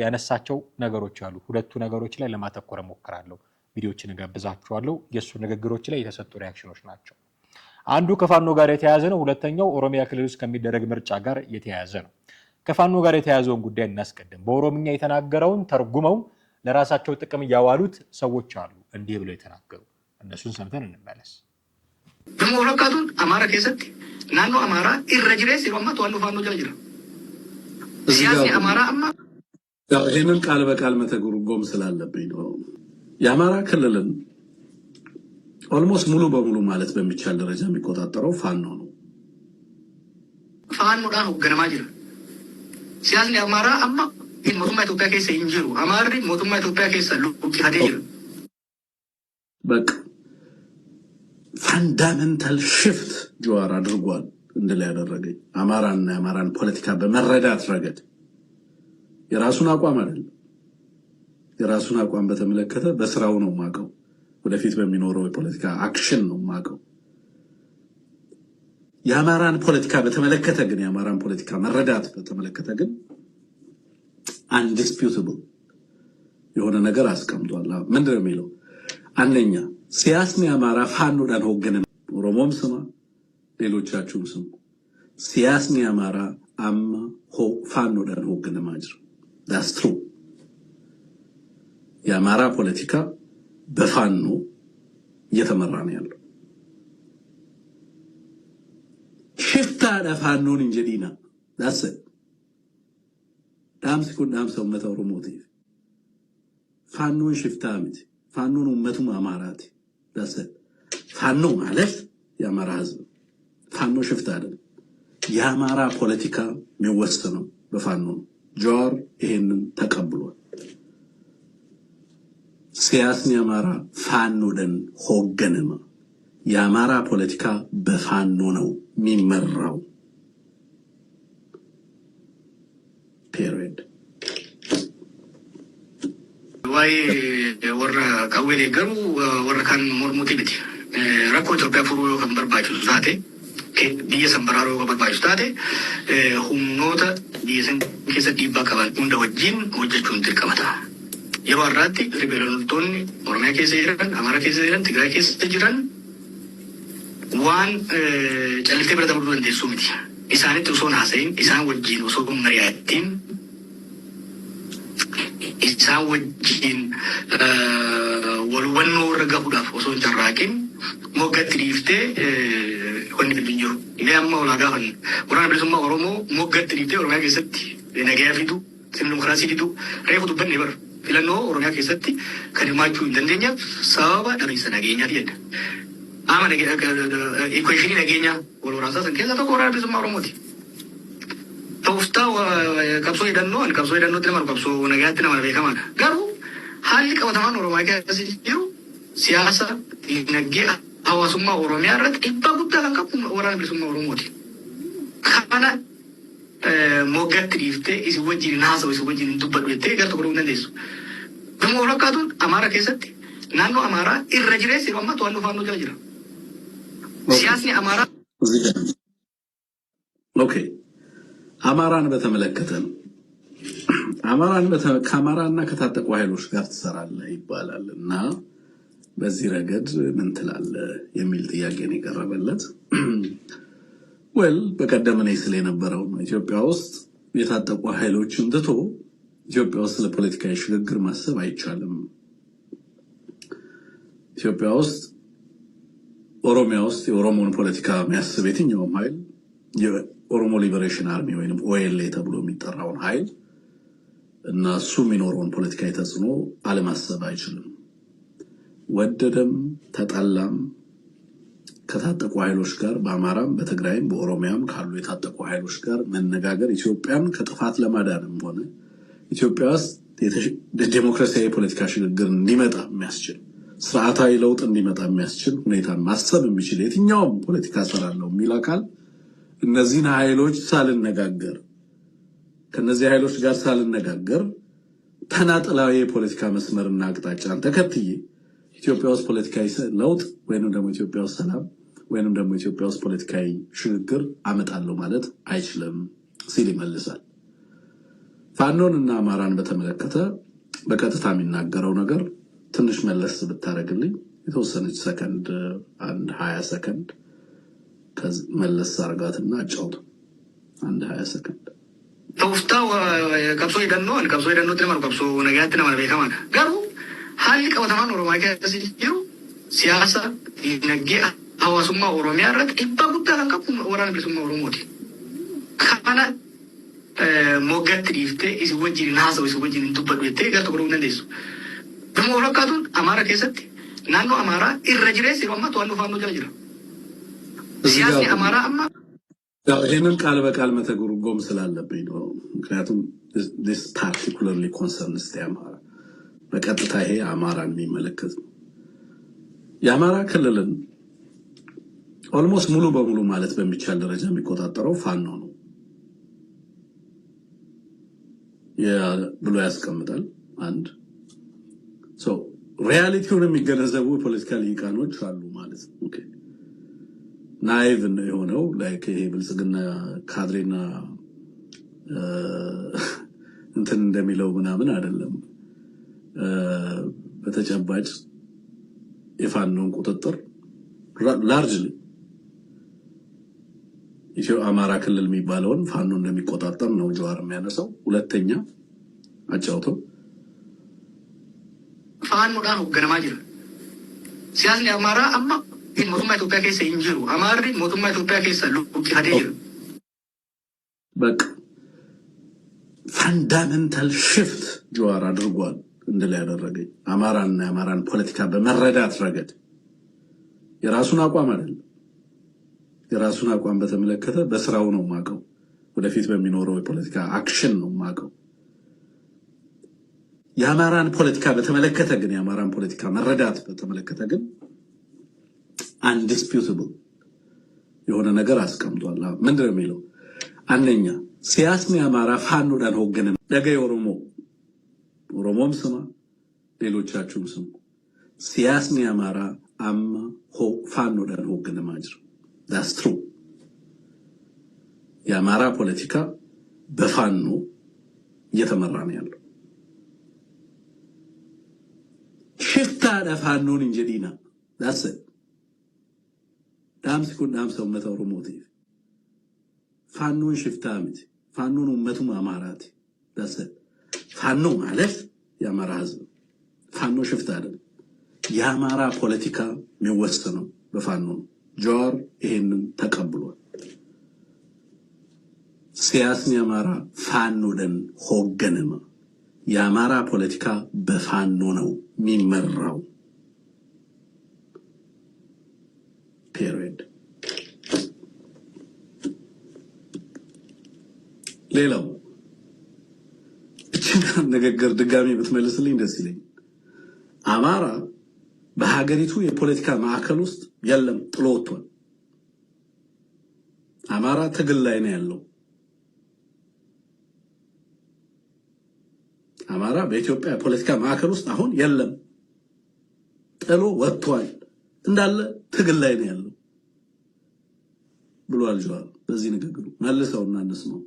ያነሳቸው ነገሮች አሉ። ሁለቱ ነገሮች ላይ ለማተኮር እሞክራለሁ። ቪዲዮችን እጋብዛችኋለሁ። የእሱ ንግግሮች ላይ የተሰጡ ሪያክሽኖች ናቸው። አንዱ ከፋኖ ጋር የተያያዘ ነው። ሁለተኛው ኦሮሚያ ክልል ውስጥ ከሚደረግ ምርጫ ጋር የተያያዘ ነው። ከፋኖ ጋር የተያያዘውን ጉዳይ እናስቀድም። በኦሮምኛ የተናገረውን ተርጉመው ለራሳቸው ጥቅም እያዋሉት ሰዎች አሉ፣ እንዲህ ብለው የተናገሩ። እነሱን ሰምተን እንመለስ። ደሞረካቱን አማራ ከሰት ናኖ አማራ ኢረጅሬስ ይሮማ ተዋኑ ፋኖ ጀለጅራ ሲያሲ አማራ አማ ይህንን ቃል በቃል መተርጎም ስላለብኝ ነው። የአማራ ክልልን ኦልሞስት ሙሉ በሙሉ ማለት በሚቻል ደረጃ የሚቆጣጠረው ፋኖ ነው። ፋኖ ዳን ገነማ ጅራ ሲያሲ አማራ አማ ሞቱማ ኢትዮጵያ ከሰ እንጅሩ አማሪ ሞቱማ ኢትዮጵያ ከሰ ሉቂ ሀዲጅ በቃ ፋንዳሜንታል ሽፍት ጀዋር አድርጓል። እንደላ ያደረገኝ አማራና የአማራን ፖለቲካ በመረዳት ረገድ የራሱን አቋም አይደለም። የራሱን አቋም በተመለከተ በስራው ነው ማቀው፣ ወደፊት በሚኖረው የፖለቲካ አክሽን ነው ማቀው። የአማራን ፖለቲካ በተመለከተ ግን የአማራን ፖለቲካ መረዳት በተመለከተ ግን አንዲስፒዩተብል የሆነ ነገር አስቀምጧል። ምንድን ነው የሚለው? አንደኛ ሲያስኒ አማራ ፋኖ ዳን ሆገነ ኦሮሞም ስማ ሌሎቻችሁም ስሙ። ሲያስኒ አማራ አማ ሆ ፋኖ ዳን ሆገነ ማጅር ዳስ ትሩ። የአማራ ፖለቲካ በፋኖ እየተመራ ነው ያለው። ሽፍታ ዳፋኖን እንጀዲና ዳስ ዳምስ ኩን ዳምስ ኡመተ ኦሮሞቲ ፋኖን ሽፍታ አምቲ ፋኖን ኡመቱም አማራቲ ዳስ ፋኖ ማለት የአማራ ህዝብ። ፋኖ ሽፍታ አይደለም። የአማራ ፖለቲካ የሚወሰነው በፋኖ ነው። ጀዋር ይሄንን ተቀብሏል። ሲያስኒ አማራ ፋኖ ደን ሆገነማ የአማራ ፖለቲካ በፋኖ ነው የሚመራው። ፔሪድ ዋይ ወራ ካዌሌ ገሩ ወራ ካን ሞርሙቲ ቢቲ ረኮ ኢትዮጵያ ፍሩ ከንበርባቹ ዛቴ ብየ ሰንበራሮ ከበርባቹ ታቴ ሁምኖታ ብየሰን ኬሰ ዲባ ቀባል ሁንደ ወጂን ሆጀቹን ትልቀመታ yeroo har'aatti ribeeloltoonni Oromiyaa keessa jiran, Amaaraa keessa jiran, Tigraay keessa jiran waan callistee bira dabaluu dandeessuu miti. Isaanitti osoo haasa'iin, isaan wajjin osoo mari'attiin, isaan wajjin wal hubannoo irra gahuudhaaf osoo hin carraaqin moggatti dhiiftee wanni bilbiin jiru. Illee amma olaa gaafan waraana bilisummaa Oromoo moggatti dhiiftee Oromiyaa keessatti nagayaa fidu, sirna dimokiraasii fidu reefu dubbanne bara. Filannoo Oromiyaa keessatti kan hirmaachuu hin dandeenyeef sababa dhabiinsa nageenyaati jedha. Ama equationii nageenyaa wal waraansaa san keessaa tokko waraana bilisummaa Oromooti. Tooftaa qabsoo hidhannoo ani qabsoo hidhannootti nama qabsoo nagayaatti nama beekamaadha. Garuu haalli qabatamaan Oromiyaa keessa jiru siyaasa dinagdee hawaasummaa Oromiyaa irratti dhiibbaa guddaa kan qabu waraana bilisummaa Oromooti. Kana moggatti dhiiftee isin wajjin haasa'u isin wajjin dubbadhu jettee gara tokko dhufuu dandeessu. Demo rakatun amara kesatti nano amara irrejire sirama to anu fanu jajira. Siyasni amara ኦኬ አማራን በተመለከተ ነው። ከአማራና ከታጠቁ ኃይሎች ጋር ትሰራለህ ይባላል እና በዚህ ረገድ ምን ትላለህ የሚል ጥያቄ ነው የቀረበለት። በቀደም እኔ ስለ የነበረው ኢትዮጵያ ውስጥ የታጠቁ ኃይሎችን ትቶ ኢትዮጵያ ውስጥ ለፖለቲካዊ ሽግግር ማሰብ አይቻልም። ኢትዮጵያ ውስጥ ኦሮሚያ ውስጥ የኦሮሞን ፖለቲካ የሚያስብ የትኛውም ኃይል የኦሮሞ ሊበሬሽን አርሚ ወይንም ኦኤልኤ ተብሎ የሚጠራውን ኃይል እና እሱ የሚኖረውን ፖለቲካዊ ተጽዕኖ አለማሰብ አይችልም። ወደደም ተጠላም ከታጠቁ ኃይሎች ጋር በአማራም በትግራይም በኦሮሚያም ካሉ የታጠቁ ኃይሎች ጋር መነጋገር ኢትዮጵያን ከጥፋት ለማዳንም ሆነ ኢትዮጵያ ውስጥ ዴሞክራሲያዊ የፖለቲካ ሽግግር እንዲመጣ የሚያስችል ስርዓታዊ ለውጥ እንዲመጣ የሚያስችል ሁኔታን ማሰብ የሚችል የትኛውም ፖለቲካ ሰራለው የሚል አካል እነዚህን ኃይሎች ሳልነጋገር ከነዚህ ኃይሎች ጋር ሳልነጋገር ተናጥላዊ የፖለቲካ መስመርና አቅጣጫን ተከትዬ ኢትዮጵያ ውስጥ ፖለቲካዊ ለውጥ ወይንም ደግሞ ኢትዮጵያ ውስጥ ሰላም ወይንም ደግሞ ኢትዮጵያ ውስጥ ፖለቲካዊ ሽግግር አመጣለሁ ማለት አይችልም ሲል ይመልሳል። ፋኖን እና አማራን በተመለከተ በቀጥታ የሚናገረው ነገር ትንሽ መለስ ብታረግልኝ የተወሰነች ሰከንድ አንድ 20 ሰከንድ መለስ አርጋትና አጫውቱ። አንድ 20 ሰከንድ ተውፍታ ቀብሶ ይደኖ ተማሩ ቀብሶ ነጋት ነው ማለት ከማን ጋሩ ሀሊ ቀወታማን ኦሮሚያ ከሲሩ ሲያሳ ነጊ ሐዋሱማ ኦሮሚያ ረት ይባጉታ ከቁ ወራን ብሱማ ኦሮሞቲ ካና ሞገት ዲፍቴ ኢዝ ወጂ ናሶ ኢዝ ወጂ እንቱበዱ የቴ ጋር ተቆሩ እንደሱ ደሞ ወራካቱን አማራ ከሰት ናኖ አማራ ኢረጅሬ ሲሮማ ተዋኑ ፋኖ ጀጅራ ሲያሲ አማራ አማ ይሄንን ቃል በቃል መተጉርጎም ስላለብኝ ነው። ምክንያቱም this particularly concerns the አማራ በቀጥታ ይሄ አማራን የሚመለከት ነው። የአማራ ክልልን ኦልሞስት ሙሉ በሙሉ ማለት በሚቻል ደረጃ የሚቆጣጠረው ፋኖ ነው ብሎ ያስቀምጣል። አንድ ሪያሊቲውን የሚገነዘቡ ፖለቲካል ሊቃኖች አሉ ማለት ነው። ኦኬ ናይቭ የሆነው ላይክ ይሄ ብልጽግና ካድሬና እንትን እንደሚለው ምናምን አይደለም። በተጨባጭ የፋኖን ቁጥጥር ላርጅሊ አማራ ክልል የሚባለውን ፋኖ እንደሚቆጣጠር ነው ጀዋር የሚያነሳው። ሁለተኛ አጫውተው ፋኖ ዳው ገነማ ጅራ ሲያስኒ አማራ አማ ሞቱማ ኢትዮጵያ ከሰ እንጅሩ አማሪ ሞቱማ ኢትዮጵያ ከሰ ሉቂ ሀዲር በቃ ፋንዳሜንታል ሽፍት ጀዋር አድርጓል። እንደላ ያደረገኝ አማራና የአማራን ፖለቲካ በመረዳት ረገድ የራሱን አቋም አይደለም። የራሱን አቋም በተመለከተ በስራው ነው ማቀው። ወደፊት በሚኖረው የፖለቲካ አክሽን ነው ማቀው። የአማራን ፖለቲካ በተመለከተ ግን የአማራን ፖለቲካ መረዳት በተመለከተ ግን አንዲስፒዩተብል የሆነ ነገር አስቀምጧል። ምንድነው የሚለው? አንደኛ ሲያስኒ አማራ ፋኖ ዳን ሆገነ ነገ ኦሮሞም ስማ ሌሎቻችሁም ስሙ ሲያስኒ አማራ አማ ፋኖ ዳን ሆገነ ማጅር that's true። የአማራ ፖለቲካ በፋኖ እየተመራ ነው ያለው። ሽፍታ ለፋኖን እንጀዲና that's it ዳምስ ኩን ዳምሰው መተው ሮሞቲ ፋኖን ሽፍታ አምት ፋኖን ኡመቱም አማራት that's it ፋኖ ማለት የአማራ ህዝብ ፋኖ ሽፍታ አይደለም። የአማራ ፖለቲካ የሚወሰነው በፋኖ ነው። ጀዋር ይሄንን ተቀብሏል። ሲያስኒ አማራ ፋኖ ደን ሆገነማ የአማራ ፖለቲካ በፋኖ ነው የሚመራው። ፔሪድ። ሌላው ንግግር ድጋሚ ብትመልስልኝ ደስ ይለኝ። አማራ በሀገሪቱ የፖለቲካ ማዕከል ውስጥ የለም፣ ጥሎ ወጥቷል። አማራ ትግል ላይ ነው ያለው። አማራ በኢትዮጵያ ፖለቲካ ማዕከል ውስጥ አሁን የለም፣ ጥሎ ወጥቷል፣ እንዳለ ትግል ላይ ነው ያለው ብሏል ጀዋር። በዚህ ንግግሩ መልሰውና እንስማው።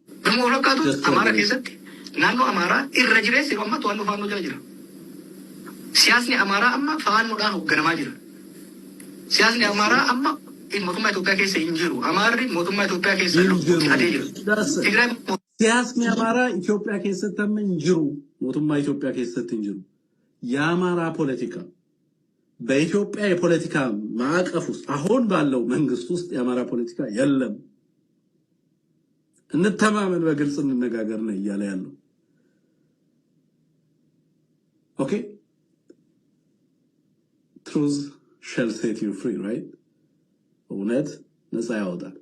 ደሞረካቱ አማራ ከሰት ናኖ አማራ ኢረጅሬስ ይሮማት ዋኑ ፋኖ ጀራ ሲያስኒ አማራ አማ ፋኖ ዳን ወገነማ ጅራ ሲያስኒ አማራ አማ ሞቱማ ኢትዮጵያ ከሰ እንጂሩ አማሪ ሞቱማ ኢትዮጵያ ከሰ አዴጅሩ ትግራይ ሲያስኒ አማራ ኢትዮጵያ ከሰተም እንጂሩ ሞቱማ ኢትዮጵያ ከሰት እንጂሩ የአማራ ፖለቲካ በኢትዮጵያ የፖለቲካ ማዕቀፍ ውስጥ አሁን ባለው መንግስት ውስጥ የአማራ ፖለቲካ የለም። እንተማመን፣ በግልጽ እንነጋገር ነው እያለ ያለው። ኦኬ truth shall set you free, right? እውነት ነፃ ያወጣል።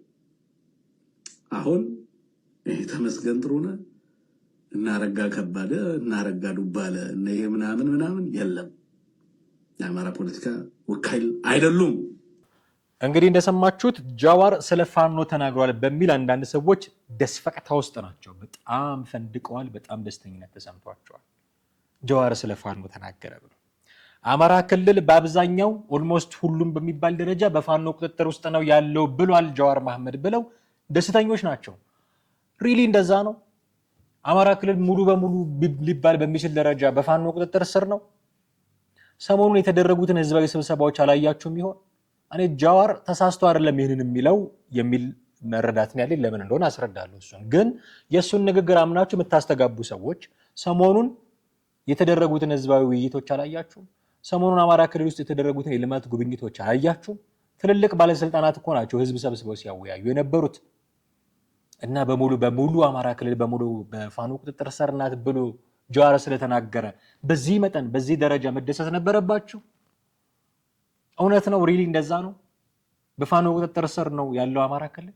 አሁን ይሄ ተመስገን ጥሩነህ እናረጋ ከበደ እናረጋ ዱባለ እና ይሄ ምናምን የለም። የአማራ ፖለቲካ ወካይ አይደሉም። እንግዲህ እንደሰማችሁት ጃዋር ስለ ፋኖ ተናግሯል በሚል አንዳንድ ሰዎች ደስፈቅታ ውስጥ ናቸው። በጣም ፈንድቀዋል። በጣም ደስተኝነት ተሰምቷቸዋል። ጃዋር ስለ ፋኖ ተናገረ ብሎ አማራ ክልል በአብዛኛው ኦልሞስት ሁሉም በሚባል ደረጃ በፋኖ ቁጥጥር ውስጥ ነው ያለው ብሏል ጃዋር መሐመድ ብለው ደስተኞች ናቸው። ሪሊ እንደዛ ነው? አማራ ክልል ሙሉ በሙሉ ሊባል በሚችል ደረጃ በፋኖ ቁጥጥር ስር ነው? ሰሞኑን የተደረጉትን ህዝባዊ ስብሰባዎች አላያችሁም ይሆን? እኔ ጃዋር ተሳስቶ አይደለም ይሄንን የሚለው የሚል መረዳት ነው ያለኝ። ለምን እንደሆነ አስረዳለሁ። እሱን ግን የእሱን ንግግር አምናችሁ የምታስተጋቡ ሰዎች ሰሞኑን የተደረጉትን ህዝባዊ ውይይቶች አላያችሁም? ሰሞኑን አማራ ክልል ውስጥ የተደረጉትን የልማት ጉብኝቶች አላያችሁም? ትልልቅ ባለስልጣናት እኮ ናቸው ህዝብ ሰብስበው ሲያወያዩ የነበሩት እና በሙሉ አማራ ክልል በሙሉ በፋኖ ቁጥጥር ስር ናት ብሎ ጃዋር ስለተናገረ በዚህ መጠን በዚህ ደረጃ መደሰት ነበረባችሁ? እውነት ነው? ሪሊ እንደዛ ነው? በፋኖ ቁጥጥር ስር ነው ያለው አማራ ክልል?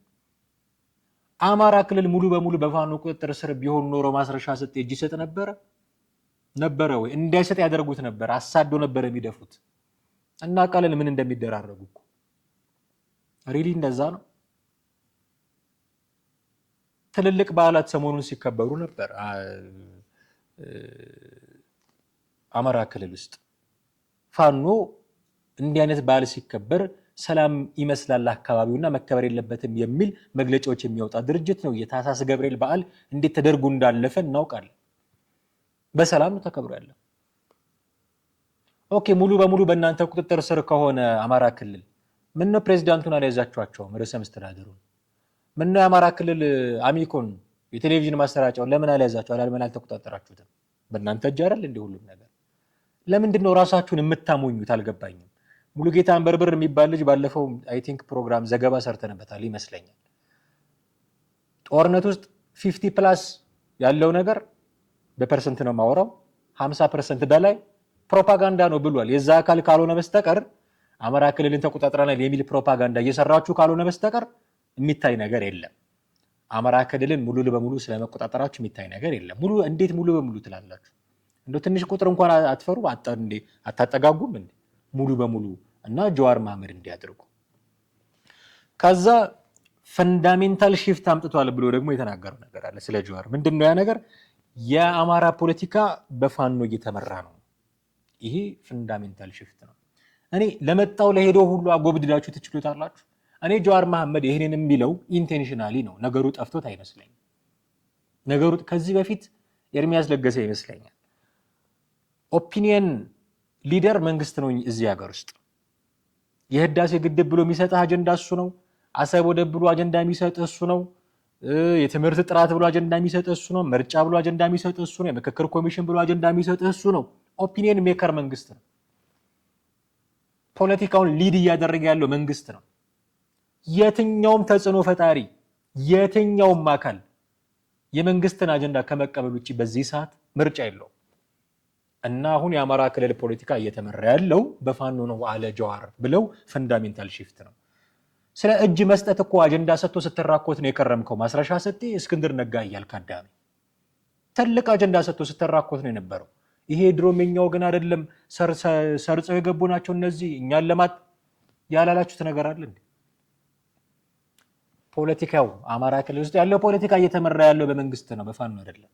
አማራ ክልል ሙሉ በሙሉ በፋኖ ቁጥጥር ስር ቢሆን ኖሮ ማስረሻ ሰጥ እጅ ይሰጥ ነበረ ወይ? እንዳይሰጥ ያደርጉት ነበር። አሳዶ ነበር የሚደፉት እና ቃልን ምን እንደሚደራረጉ እኮ ሪሊ እንደዛ ነው? ትልልቅ በዓላት ሰሞኑን ሲከበሩ ነበር አማራ ክልል ውስጥ። ፋኖ እንዲህ አይነት በዓል ሲከበር ሰላም ይመስላል አካባቢውና መከበር የለበትም የሚል መግለጫዎች የሚያወጣ ድርጅት ነው። የታህሳስ ገብርኤል በዓል እንዴት ተደርጎ እንዳለፈ እናውቃለን። በሰላም ተከብሮ ያለ። ኦኬ ሙሉ በሙሉ በእናንተ ቁጥጥር ስር ከሆነ አማራ ክልል ምነው ፕሬዝዳንቱን አልያዛችኋቸውም? ርዕሰ መስተዳድሩን ምነው የአማራ ክልል አሚኮን የቴሌቪዥን ማሰራጫውን ለምን አልያዛችሁ? ለምን አልተቆጣጠራችሁትም? በእናንተ እጅ አይደል እንደ ሁሉም ነገር። ለምንድን ነው ራሳችሁን የምታሞኙት? አልገባኝም። ሙሉጌታ አንበርብር የሚባል ልጅ ባለፈው አይ ቲንክ ፕሮግራም ዘገባ ሰርተንበታል ይመስለኛል። ጦርነት ውስጥ 50+ ያለው ነገር በፐርሰንት ነው ማወራው 50% በላይ ፕሮፓጋንዳ ነው ብሏል። የዛ አካል ካልሆነ በስተቀር አማራ ክልልን ተቆጣጥረናል የሚል ፕሮፓጋንዳ እየሰራችሁ ካልሆነ በስተቀር የሚታይ ነገር የለም። አማራ ክልልን ሙሉ በሙሉ ስለመቆጣጠራችሁ የሚታይ ነገር የለም። እንዴት ሙሉ በሙሉ ትላላችሁ? እንደው ትንሽ ቁጥር እንኳን አትፈሩ? አታጠጋጉም እንዴ? ሙሉ በሙሉ እና ጃዋር መሐመድ እንዲያደርጉ ከዛ ፈንዳሜንታል ሺፍት አምጥቷል ብሎ ደግሞ የተናገረው ነገር አለ ስለ ጃዋር። ምንድነው ያ ነገር? የአማራ ፖለቲካ በፋኖ እየተመራ ነው። ይሄ ፈንዳሜንታል ሺፍት ነው። እኔ ለመጣው ለሄደው ሁሉ አጎብድዳችሁ ትችሉታላችሁ። እኔ ጃዋር መሐመድ ይሄንን የሚለው ኢንቴንሽናሊ ነው። ነገሩ ጠፍቶት አይመስለኝም። ነገሩ ከዚህ በፊት ኤርሚያስ ለገሰ ይመስለኛል ኦፒኒየን ሊደር መንግስት ነው እዚህ ሀገር ውስጥ። የህዳሴ ግድብ ብሎ የሚሰጥ አጀንዳ እሱ ነው። አሰብ ወደብ ብሎ አጀንዳ የሚሰጥ እሱ ነው። የትምህርት ጥራት ብሎ አጀንዳ የሚሰጥ እሱ ነው። ምርጫ ብሎ አጀንዳ የሚሰጥ እሱ ነው። የምክክር ኮሚሽን ብሎ አጀንዳ የሚሰጥ እሱ ነው። ኦፒኒየን ሜከር መንግስት ነው። ፖለቲካውን ሊድ እያደረገ ያለው መንግስት ነው። የትኛውም ተጽዕኖ ፈጣሪ የትኛውም አካል የመንግስትን አጀንዳ ከመቀበል ውጭ በዚህ ሰዓት ምርጫ የለውም። እና አሁን የአማራ ክልል ፖለቲካ እየተመራ ያለው በፋኖ ነው አለ ጃዋር ብለው ፈንዳሜንታል ሺፍት ነው። ስለ እጅ መስጠት እኮ አጀንዳ ሰጥቶ ስትራኮት ነው የከረምከው። ማስረሻ ሰጤ እስክንድር ነጋ እያልክ አዳሜ ትልቅ አጀንዳ ሰጥቶ ስትራኮት ነው የነበረው። ይሄ ድሮም የኛው ግን አይደለም ሰርጸው የገቡ ናቸው እነዚህ እኛን ለማት ያላላችሁት ነገር አለ እንዴ? ፖለቲካው አማራ ክልል ውስጥ ያለው ፖለቲካ እየተመራ ያለው በመንግስት ነው፣ በፋኖ አይደለም።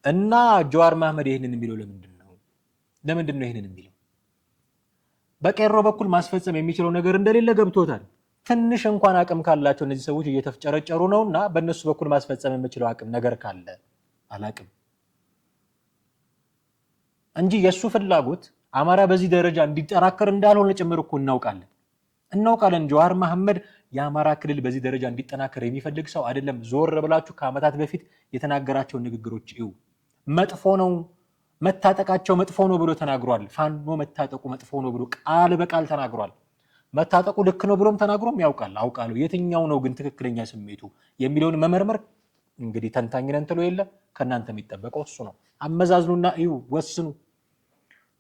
እና ጀዋር መሐመድ ይሄንን የሚለው ለምንድን ነው ይሄንን የሚለው? በቄሮ በኩል ማስፈጸም የሚችለው ነገር እንደሌለ ገብቶታል። ትንሽ እንኳን አቅም ካላቸው እነዚህ ሰዎች እየተፍጨረጨሩ ነውና በእነሱ በኩል ማስፈጸም የሚችለው አቅም ነገር ካለ አላቅም እንጂ የሱ ፍላጎት አማራ በዚህ ደረጃ እንዲጠናከር እንዳልሆነ ጭምር እኮ እናውቃለን። ጀዋር መሐመድ የአማራ ክልል በዚህ ደረጃ እንዲጠናከር የሚፈልግ ሰው አይደለም። ዞር ብላችሁ ከዓመታት በፊት የተናገራቸው ንግግሮች እዩ። መጥፎ ነው መታጠቃቸው መጥፎ ነው ብሎ ተናግሯል። ፋኖ መታጠቁ መጥፎ ነው ብሎ ቃል በቃል ተናግሯል። መታጠቁ ልክ ነው ብሎም ተናግሮም ያውቃል። አውቃለሁ የትኛው ነው ግን ትክክለኛ ስሜቱ የሚለውን መመርመር እንግዲህ ተንታኝ ነን ትሎ የለ ከእናንተ የሚጠበቀው እሱ ነው። አመዛዝኑና እዩ፣ ወስኑ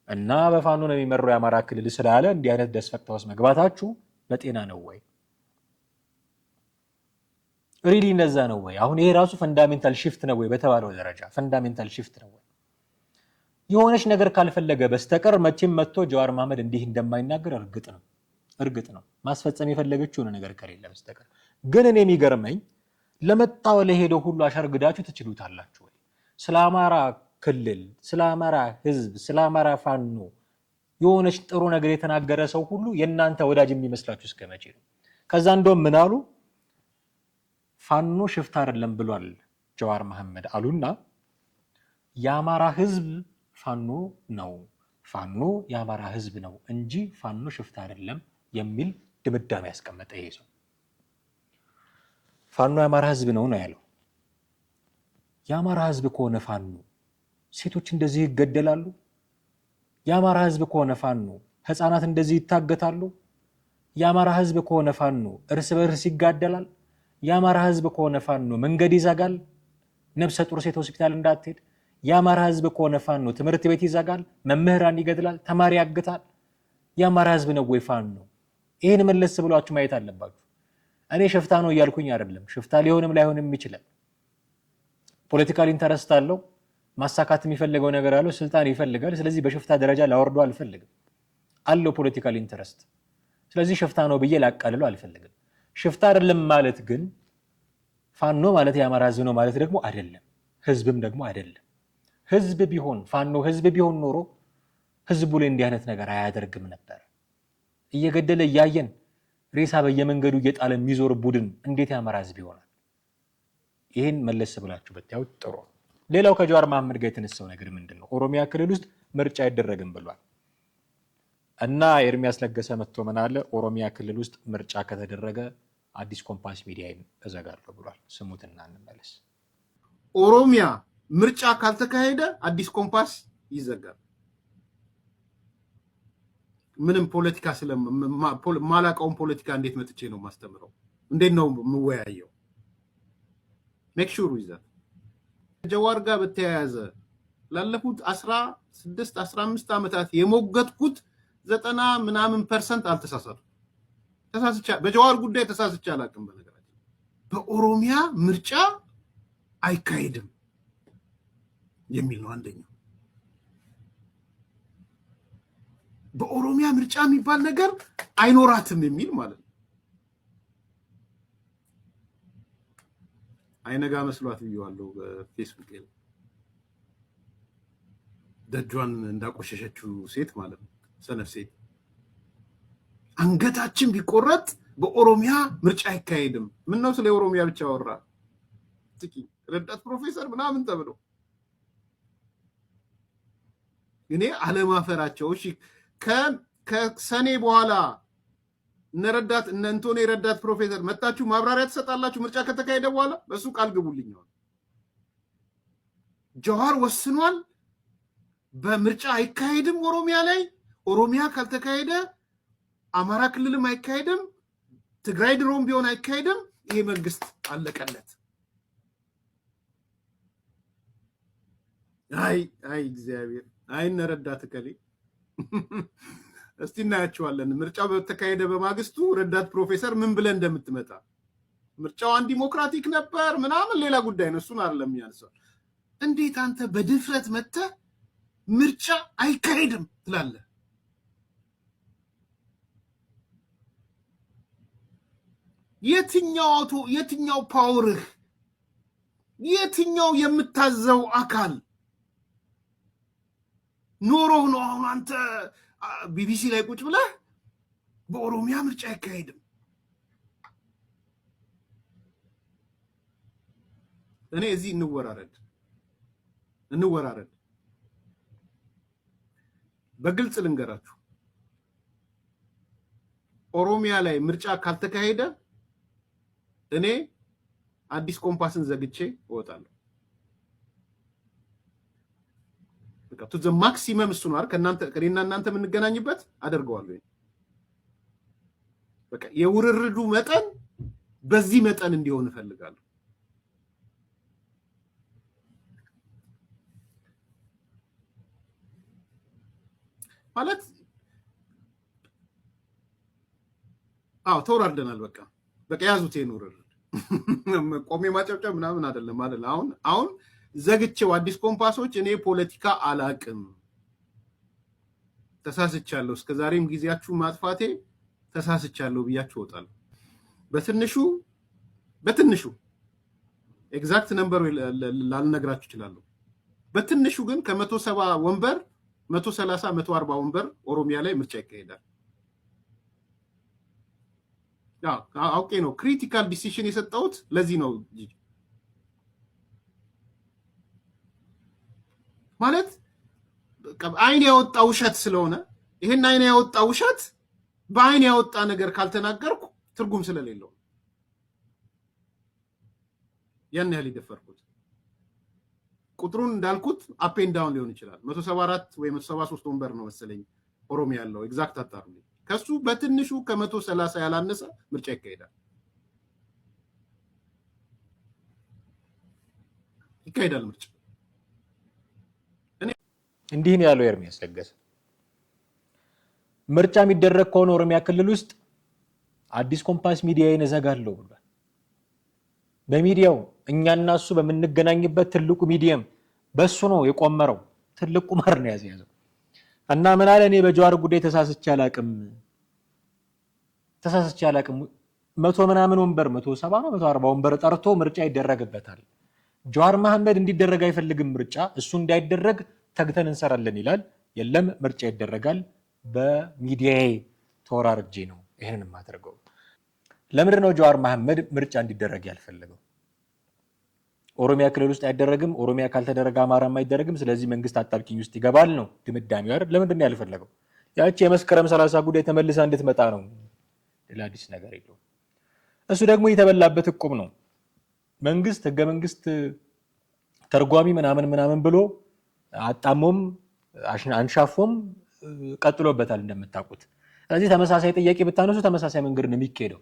እና በፋኖ ነው የሚመራው የአማራ ክልል ስላለ እንዲህ አይነት ደስፈቅታ ውስጥ መግባታችሁ በጤና ነው ወይ? ሪሊ እንደዛ ነው ወይ? አሁን ይሄ ራሱ ፈንዳሜንታል ሽፍት ነው ወይ? በተባለው ደረጃ ፈንዳሜንታል ሽፍት ነው ወይ? የሆነች ነገር ካልፈለገ በስተቀር መቼም መጥቶ ጀዋር መሐመድ እንዲህ እንደማይናገር እርግጥ ነው ማስፈጸም የፈለገችው ነገር ከሌለ በስተቀር። ግን እኔ የሚገርመኝ ለመጣው ለሄደው ሁሉ አሸርግዳችሁ ትችሉታላችሁ ወይ? ስለ አማራ ክልል፣ ስለ አማራ ህዝብ፣ ስለ አማራ ፋኖ የሆነች ጥሩ ነገር የተናገረ ሰው ሁሉ የእናንተ ወዳጅ የሚመስላችሁ እስከ መቼ ነው? ከዛ እንደውም ምን አሉ? ፋኖ ሽፍታ አይደለም ብሏል ጀዋር መሐመድ አሉና የአማራ ህዝብ ፋኖ ነው፣ ፋኖ የአማራ ህዝብ ነው እንጂ ፋኖ ሽፍታ አይደለም የሚል ድምዳሜ ያስቀመጠ ይሄ ሰው። ፋኖ የአማራ ህዝብ ነው ያለው። የአማራ ህዝብ ከሆነ ፋኖ ሴቶች እንደዚህ ይገደላሉ? የአማራ ህዝብ ከሆነ ፋኖ ህፃናት እንደዚህ ይታገታሉ? የአማራ ህዝብ ከሆነ ፋኖ እርስ በርስ ይጋደላል? የአማራ ህዝብ ከሆነ ፋኖ መንገድ ይዘጋል፣ ነፍሰ ጡር ሴት ሆስፒታል እንዳትሄድ? የአማራ ህዝብ ከሆነ ፋኖ ትምህርት ቤት ይዘጋል፣ መምህራን ይገድላል፣ ተማሪ ያግታል? የአማራ ህዝብ ነው ወይ ፋኖ? ይህን መለስ ብሏችሁ ማየት አለባችሁ። እኔ ሽፍታ ነው እያልኩኝ አይደለም። ሽፍታ ሊሆንም ላይሆንም ይችላል። ፖለቲካል ኢንተረስት አለው፣ ማሳካት የሚፈልገው ነገር አለው፣ ስልጣን ይፈልጋል። ስለዚህ በሽፍታ ደረጃ ላወርዶ አልፈልግም። አለው ፖለቲካል ኢንተረስት። ስለዚህ ሽፍታ ነው ብዬ ላቃልለው አልፈልግም። ሽፍታ አይደለም ማለት ግን ፋኖ ማለት የአማራ ህዝብ ነው ማለት ደግሞ አይደለም፣ ህዝብም ደግሞ አይደለም። ህዝብ ቢሆን ፋኖ ህዝብ ቢሆን ኖሮ ህዝቡ ላይ እንዲህ አይነት ነገር አያደርግም ነበር። እየገደለ እያየን ሬሳ በየመንገዱ እየጣለ የሚዞር ቡድን እንዴት የአማራ ህዝብ ይሆናል? ይህን መለስ ብላችሁ ብታዩት ጥሩ ነው። ሌላው ከጀዋር መሐመድ ጋር የተነሳው ነገር ምንድን ነው? ኦሮሚያ ክልል ውስጥ ምርጫ አይደረግም ብሏል እና ኤርሚያስ ለገሰ መጥቶ ምን አለ? ኦሮሚያ ክልል ውስጥ ምርጫ ከተደረገ አዲስ ኮምፓስ ሚዲያ እዘጋለሁ ብሏል። ስሙትና እንመለስ። ኦሮሚያ ምርጫ ካልተካሄደ አዲስ ኮምፓስ ይዘጋል። ምንም ፖለቲካ ማላቀውን ፖለቲካ እንዴት መጥቼ ነው ማስተምረው? እንዴት ነው የምወያየው? ሜክ ሹር ይዛት ጀዋር ጋር በተያያዘ ላለፉት 16 15 ዓመታት የሞገትኩት 90% አልተሳሳትኩም። በጀዋር ጉዳይ ተሳስቼ አላውቅም። በነገራችን በኦሮሚያ ምርጫ አይካሄድም የሚል ነው አንደኛው። በኦሮሚያ ምርጫ የሚባል ነገር አይኖራትም የሚል ማለት ነው። አይነጋ መስሏት ብየዋለሁ በፌስቡክ ላይ ደጇን እንዳቆሸሸችው ሴት ማለት ነው። ሰነፍ ሴት አንገታችን ቢቆረጥ በኦሮሚያ ምርጫ አይካሄድም። ምን ነው ስለ ኦሮሚያ ብቻ ወራ? ጥቂ ረዳት ፕሮፌሰር ምናምን ተብሎ እኔ አለማፈራቸው። እሺ ከሰኔ በኋላ እነረዳት እነንቶኔ ረዳት ፕሮፌሰር መጣችሁ ማብራሪያ ተሰጣላችሁ ምርጫ ከተካሄደ በኋላ በሱ ቃል ግቡልኝ። ጀዋር ወስኗል፣ በምርጫ አይካሄድም ኦሮሚያ ላይ። ኦሮሚያ ካልተካሄደ አማራ ክልልም አይካሄድም፣ ትግራይ ድሮም ቢሆን አይካሄድም። ይሄ መንግስት አለቀለት። አይ እግዚአብሔር አይ እነረዳት ከሌ እስቲ እናያቸዋለን። ምርጫው በተካሄደ በማግስቱ ረዳት ፕሮፌሰር ምን ብለን እንደምትመጣ። ምርጫው ዲሞክራቲክ ነበር ምናምን ሌላ ጉዳይ ነው፣ እሱን አይደለም ያንሳው። እንዴት አንተ በድፍረት መጥተህ ምርጫ አይካሄድም ትላለህ? የትኛው ፓወርህ፣ የትኛው የምታዘው አካል ኖሮህ ነው አሁን አንተ ቢቢሲ ላይ ቁጭ ብለህ በኦሮሚያ ምርጫ አይካሄድም። እኔ እዚህ እንወራረድ በግልጽ ልንገራችሁ፣ ኦሮሚያ ላይ ምርጫ ካልተካሄደ እኔ አዲስ ኮምፓስን ዘግቼ እወጣለሁ። በቃ ቱ ዘ ማክሲመም እሱ ነው አይደል? ከእኔና እናንተ የምንገናኝበት አደርገዋለሁ። በቃ የውርርዱ መጠን በዚህ መጠን እንዲሆን እፈልጋለሁ። ማለት ተወራርደናል። በቃ ያዙት ይሄን ውርርድ። ቆሜ ማጨብጨብ ምናምን አይደለም። አሁን ዘግቼው አዲስ ኮምፓሶች እኔ ፖለቲካ አላቅም፣ ተሳስቻለሁ፣ እስከዛሬም ጊዜያችሁ ማጥፋቴ ተሳስቻለሁ ብያችሁ እወጣለሁ። በትንሹ ኤግዛክት ነምበር ላልነግራችሁ እችላለሁ። በትንሹ ግን ከ170 ወንበር 130 140 ወንበር ኦሮሚያ ላይ ምርጫ ይካሄዳል። አውቄ ነው ክሪቲካል ዲሲሽን የሰጠሁት ለዚህ ነው። ማለት አይን ያወጣ ውሸት ስለሆነ ይሄን አይን ያወጣ ውሸት በአይን ያወጣ ነገር ካልተናገርኩ ትርጉም ስለሌለው ያን ያህል ይደፈርኩት። ቁጥሩን እንዳልኩት አፕ ኤንድ ዳውን ሊሆን ይችላል። 174 ወይ 173 ወንበር ነው መሰለኝ ኦሮሚያ ያለው፣ ኤግዛክት አጣሩልኝ። ከሱ በትንሹ ከ130 ያላነሰ ምርጫ ይካሄዳል ምርጫ። እንዲህ ነው ያለው ኤርሚያስ ለገሰ። ምርጫ የሚደረግ ከሆነ ኦሮሚያ ክልል ውስጥ አዲስ ኮምፓስ ሚዲያን እዘጋለሁ ብሏል። በሚዲያው እኛና እሱ በምንገናኝበት ትልቁ ሚዲየም በሱ ነው የቆመረው። ትልቁ ቁማር ነው ያዘው እና ምን አለ፣ እኔ በጀዋር ጉዳይ ተሳስቼ አላቅም 100 ምናምን ወንበር 170 ነው 140 ወንበር ጠርቶ ምርጫ ይደረግበታል። ጀዋር መሐመድ እንዲደረግ አይፈልግም ምርጫ፣ እሱ እንዳይደረግ ተግተን እንሰራለን ይላል። የለም ምርጫ ይደረጋል፣ በሚዲያዬ ተወራርጄ ነው ይሄንን ማድረገው። ለምንድን ነው ጀዋር መሐመድ ምርጫ እንዲደረግ ያልፈለገው? ኦሮሚያ ክልል ውስጥ አይደረግም፣ ኦሮሚያ ካልተደረገ አማራም አይደረግም፣ ስለዚህ መንግስት አጣብቂኝ ውስጥ ይገባል ነው ድምዳሜው አይደል? ለምንድን ነው ያልፈለገው? ያቺ የመስከረም 30 ጉዳይ ተመልሳ እንድትመጣ ነው። ሌላ አዲስ ነገር የለውም። እሱ ደግሞ የተበላበት ዕቁብ ነው። መንግስት ህገ መንግስት ተርጓሚ ምናምን ብሎ አጣሞም አንሻፎም ቀጥሎበታል እንደምታውቁት። ስለዚህ ተመሳሳይ ጥያቄ ብታነሱ ተመሳሳይ መንገድ ነው የሚካሄደው።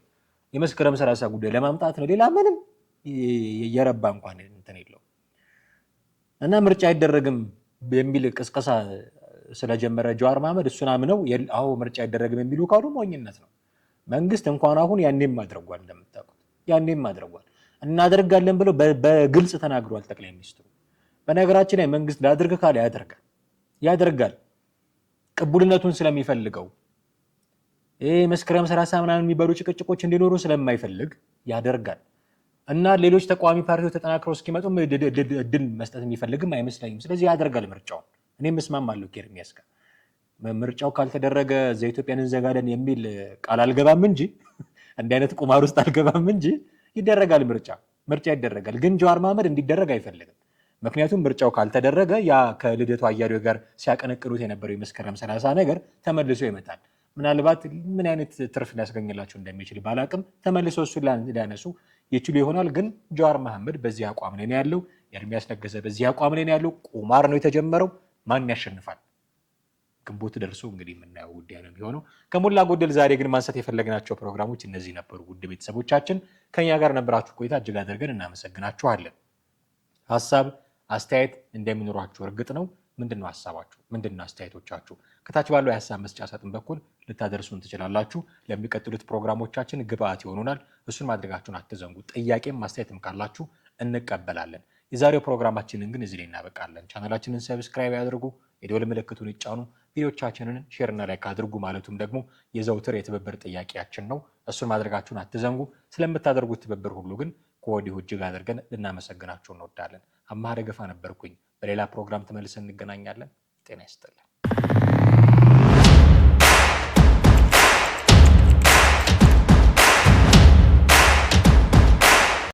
የመስከረም 30 ጉዳይ ለማምጣት ነው። ሌላ ምንም የረባ እንኳን እንትን የለው እና ምርጫ አይደረግም የሚል ቅስቀሳ ስለጀመረ ጀዋር መሐመድ እሱን አምነው አዎ ምርጫ አይደረግም የሚሉ ካሉ ሞኝነት ነው። መንግስት እንኳን አሁን ያኔም አድርጓል፣ እንደምታውቁት ያኔም አድርጓል። እናደርጋለን ብለው በግልጽ ተናግሯል ጠቅላይ ሚኒስትሩ። በነገራችን ላይ መንግስት ላድርግ ካለ ያደርጋል ቅቡልነቱን ስለሚፈልገው። መስከረም 30 ምናምን የሚባሉ ጭቅጭቆች እንዲኖሩ ስለማይፈልግ ያደርጋል። እና ሌሎች ተቃዋሚ ፓርቲዎች ተጠናክረው እስኪመጡ እድል መስጠት የሚፈልግም አይመስለኝም። ስለዚህ ያደርጋል ምርጫውን። እኔም እስማማለሁ ከኤርሚያስ ጋር። ምርጫው ካልተደረገ ዘኢትዮጵያን እንዘጋለን የሚል ቃል አልገባም እንጂ እንዲህ አይነት ቁማር ውስጥ አልገባም እንጂ ይደረጋል ምርጫ ይደረጋል። ግን ጀዋር መሐመድ እንዲደረግ አይፈልግም። ምክንያቱም ምርጫው ካልተደረገ ያ ከልደቱ አያሌው ጋር ሲያቀነቅኑት የነበረው የመስከረም 30 ነገር ተመልሶ ይመጣል። ምናልባት ምን አይነት ትርፍ ሊያስገኝላቸው እንደሚችል ባላቅም ተመልሶ እሱን ሊያነሱ ይችሉ ይሆናል። ግን ጀዋር መሐመድ በዚህ አቋም ላይ ነው ያለው። ኤርሚያስ ለገሰ በዚህ አቋም ላይ ነው ያለው። ቁማር ነው የተጀመረው። ማን ያሸንፋል? ግንቦት ደርሶ እንግዲህ የምናየው ጉዳይ ነው የሚሆነው። ከሞላ ጎደል ዛሬ ግን ማንሳት የፈለግናቸው ፕሮግራሞች እነዚህ ነበሩ። ውድ ቤተሰቦቻችን ከኛ ጋር ነበራችሁ ቆይታ እጅግ አድርገን እናመሰግናችኋለን። ሀሳብ አስተያየት እንደሚኖራችሁ እርግጥ ነው። ምንድነው ሀሳባችሁ? ምንድነው አስተያየቶቻችሁ? ከታች ባለው የሀሳብ መስጫ ሳጥን በኩል ልታደርሱን ትችላላችሁ። ለሚቀጥሉት ፕሮግራሞቻችን ግብአት ይሆኑናል። እሱን ማድረጋችሁን አትዘንጉ። ጥያቄም ማስተያየትም ካላችሁ እንቀበላለን። የዛሬው ፕሮግራማችንን ግን እዚህ ላይ እናበቃለን። ቻናላችንን ሰብስክራይብ ያድርጉ፣ የደወል ምልክቱን ይጫኑ፣ ቪዲዮቻችንን ሼርና ላይክ አድርጉ። ማለቱም ደግሞ የዘውትር የትብብር ጥያቄያችን ነው። እሱን ማድረጋችሁን አትዘንጉ። ስለምታደርጉት ትብብር ሁሉ ግን ከወዲሁ እጅግ አድርገን ልናመሰግናችሁ እንወዳለን። አማረ ገፋ ነበርኩኝ። በሌላ ፕሮግራም ተመልሰን እንገናኛለን። ጤና ይስጥልን።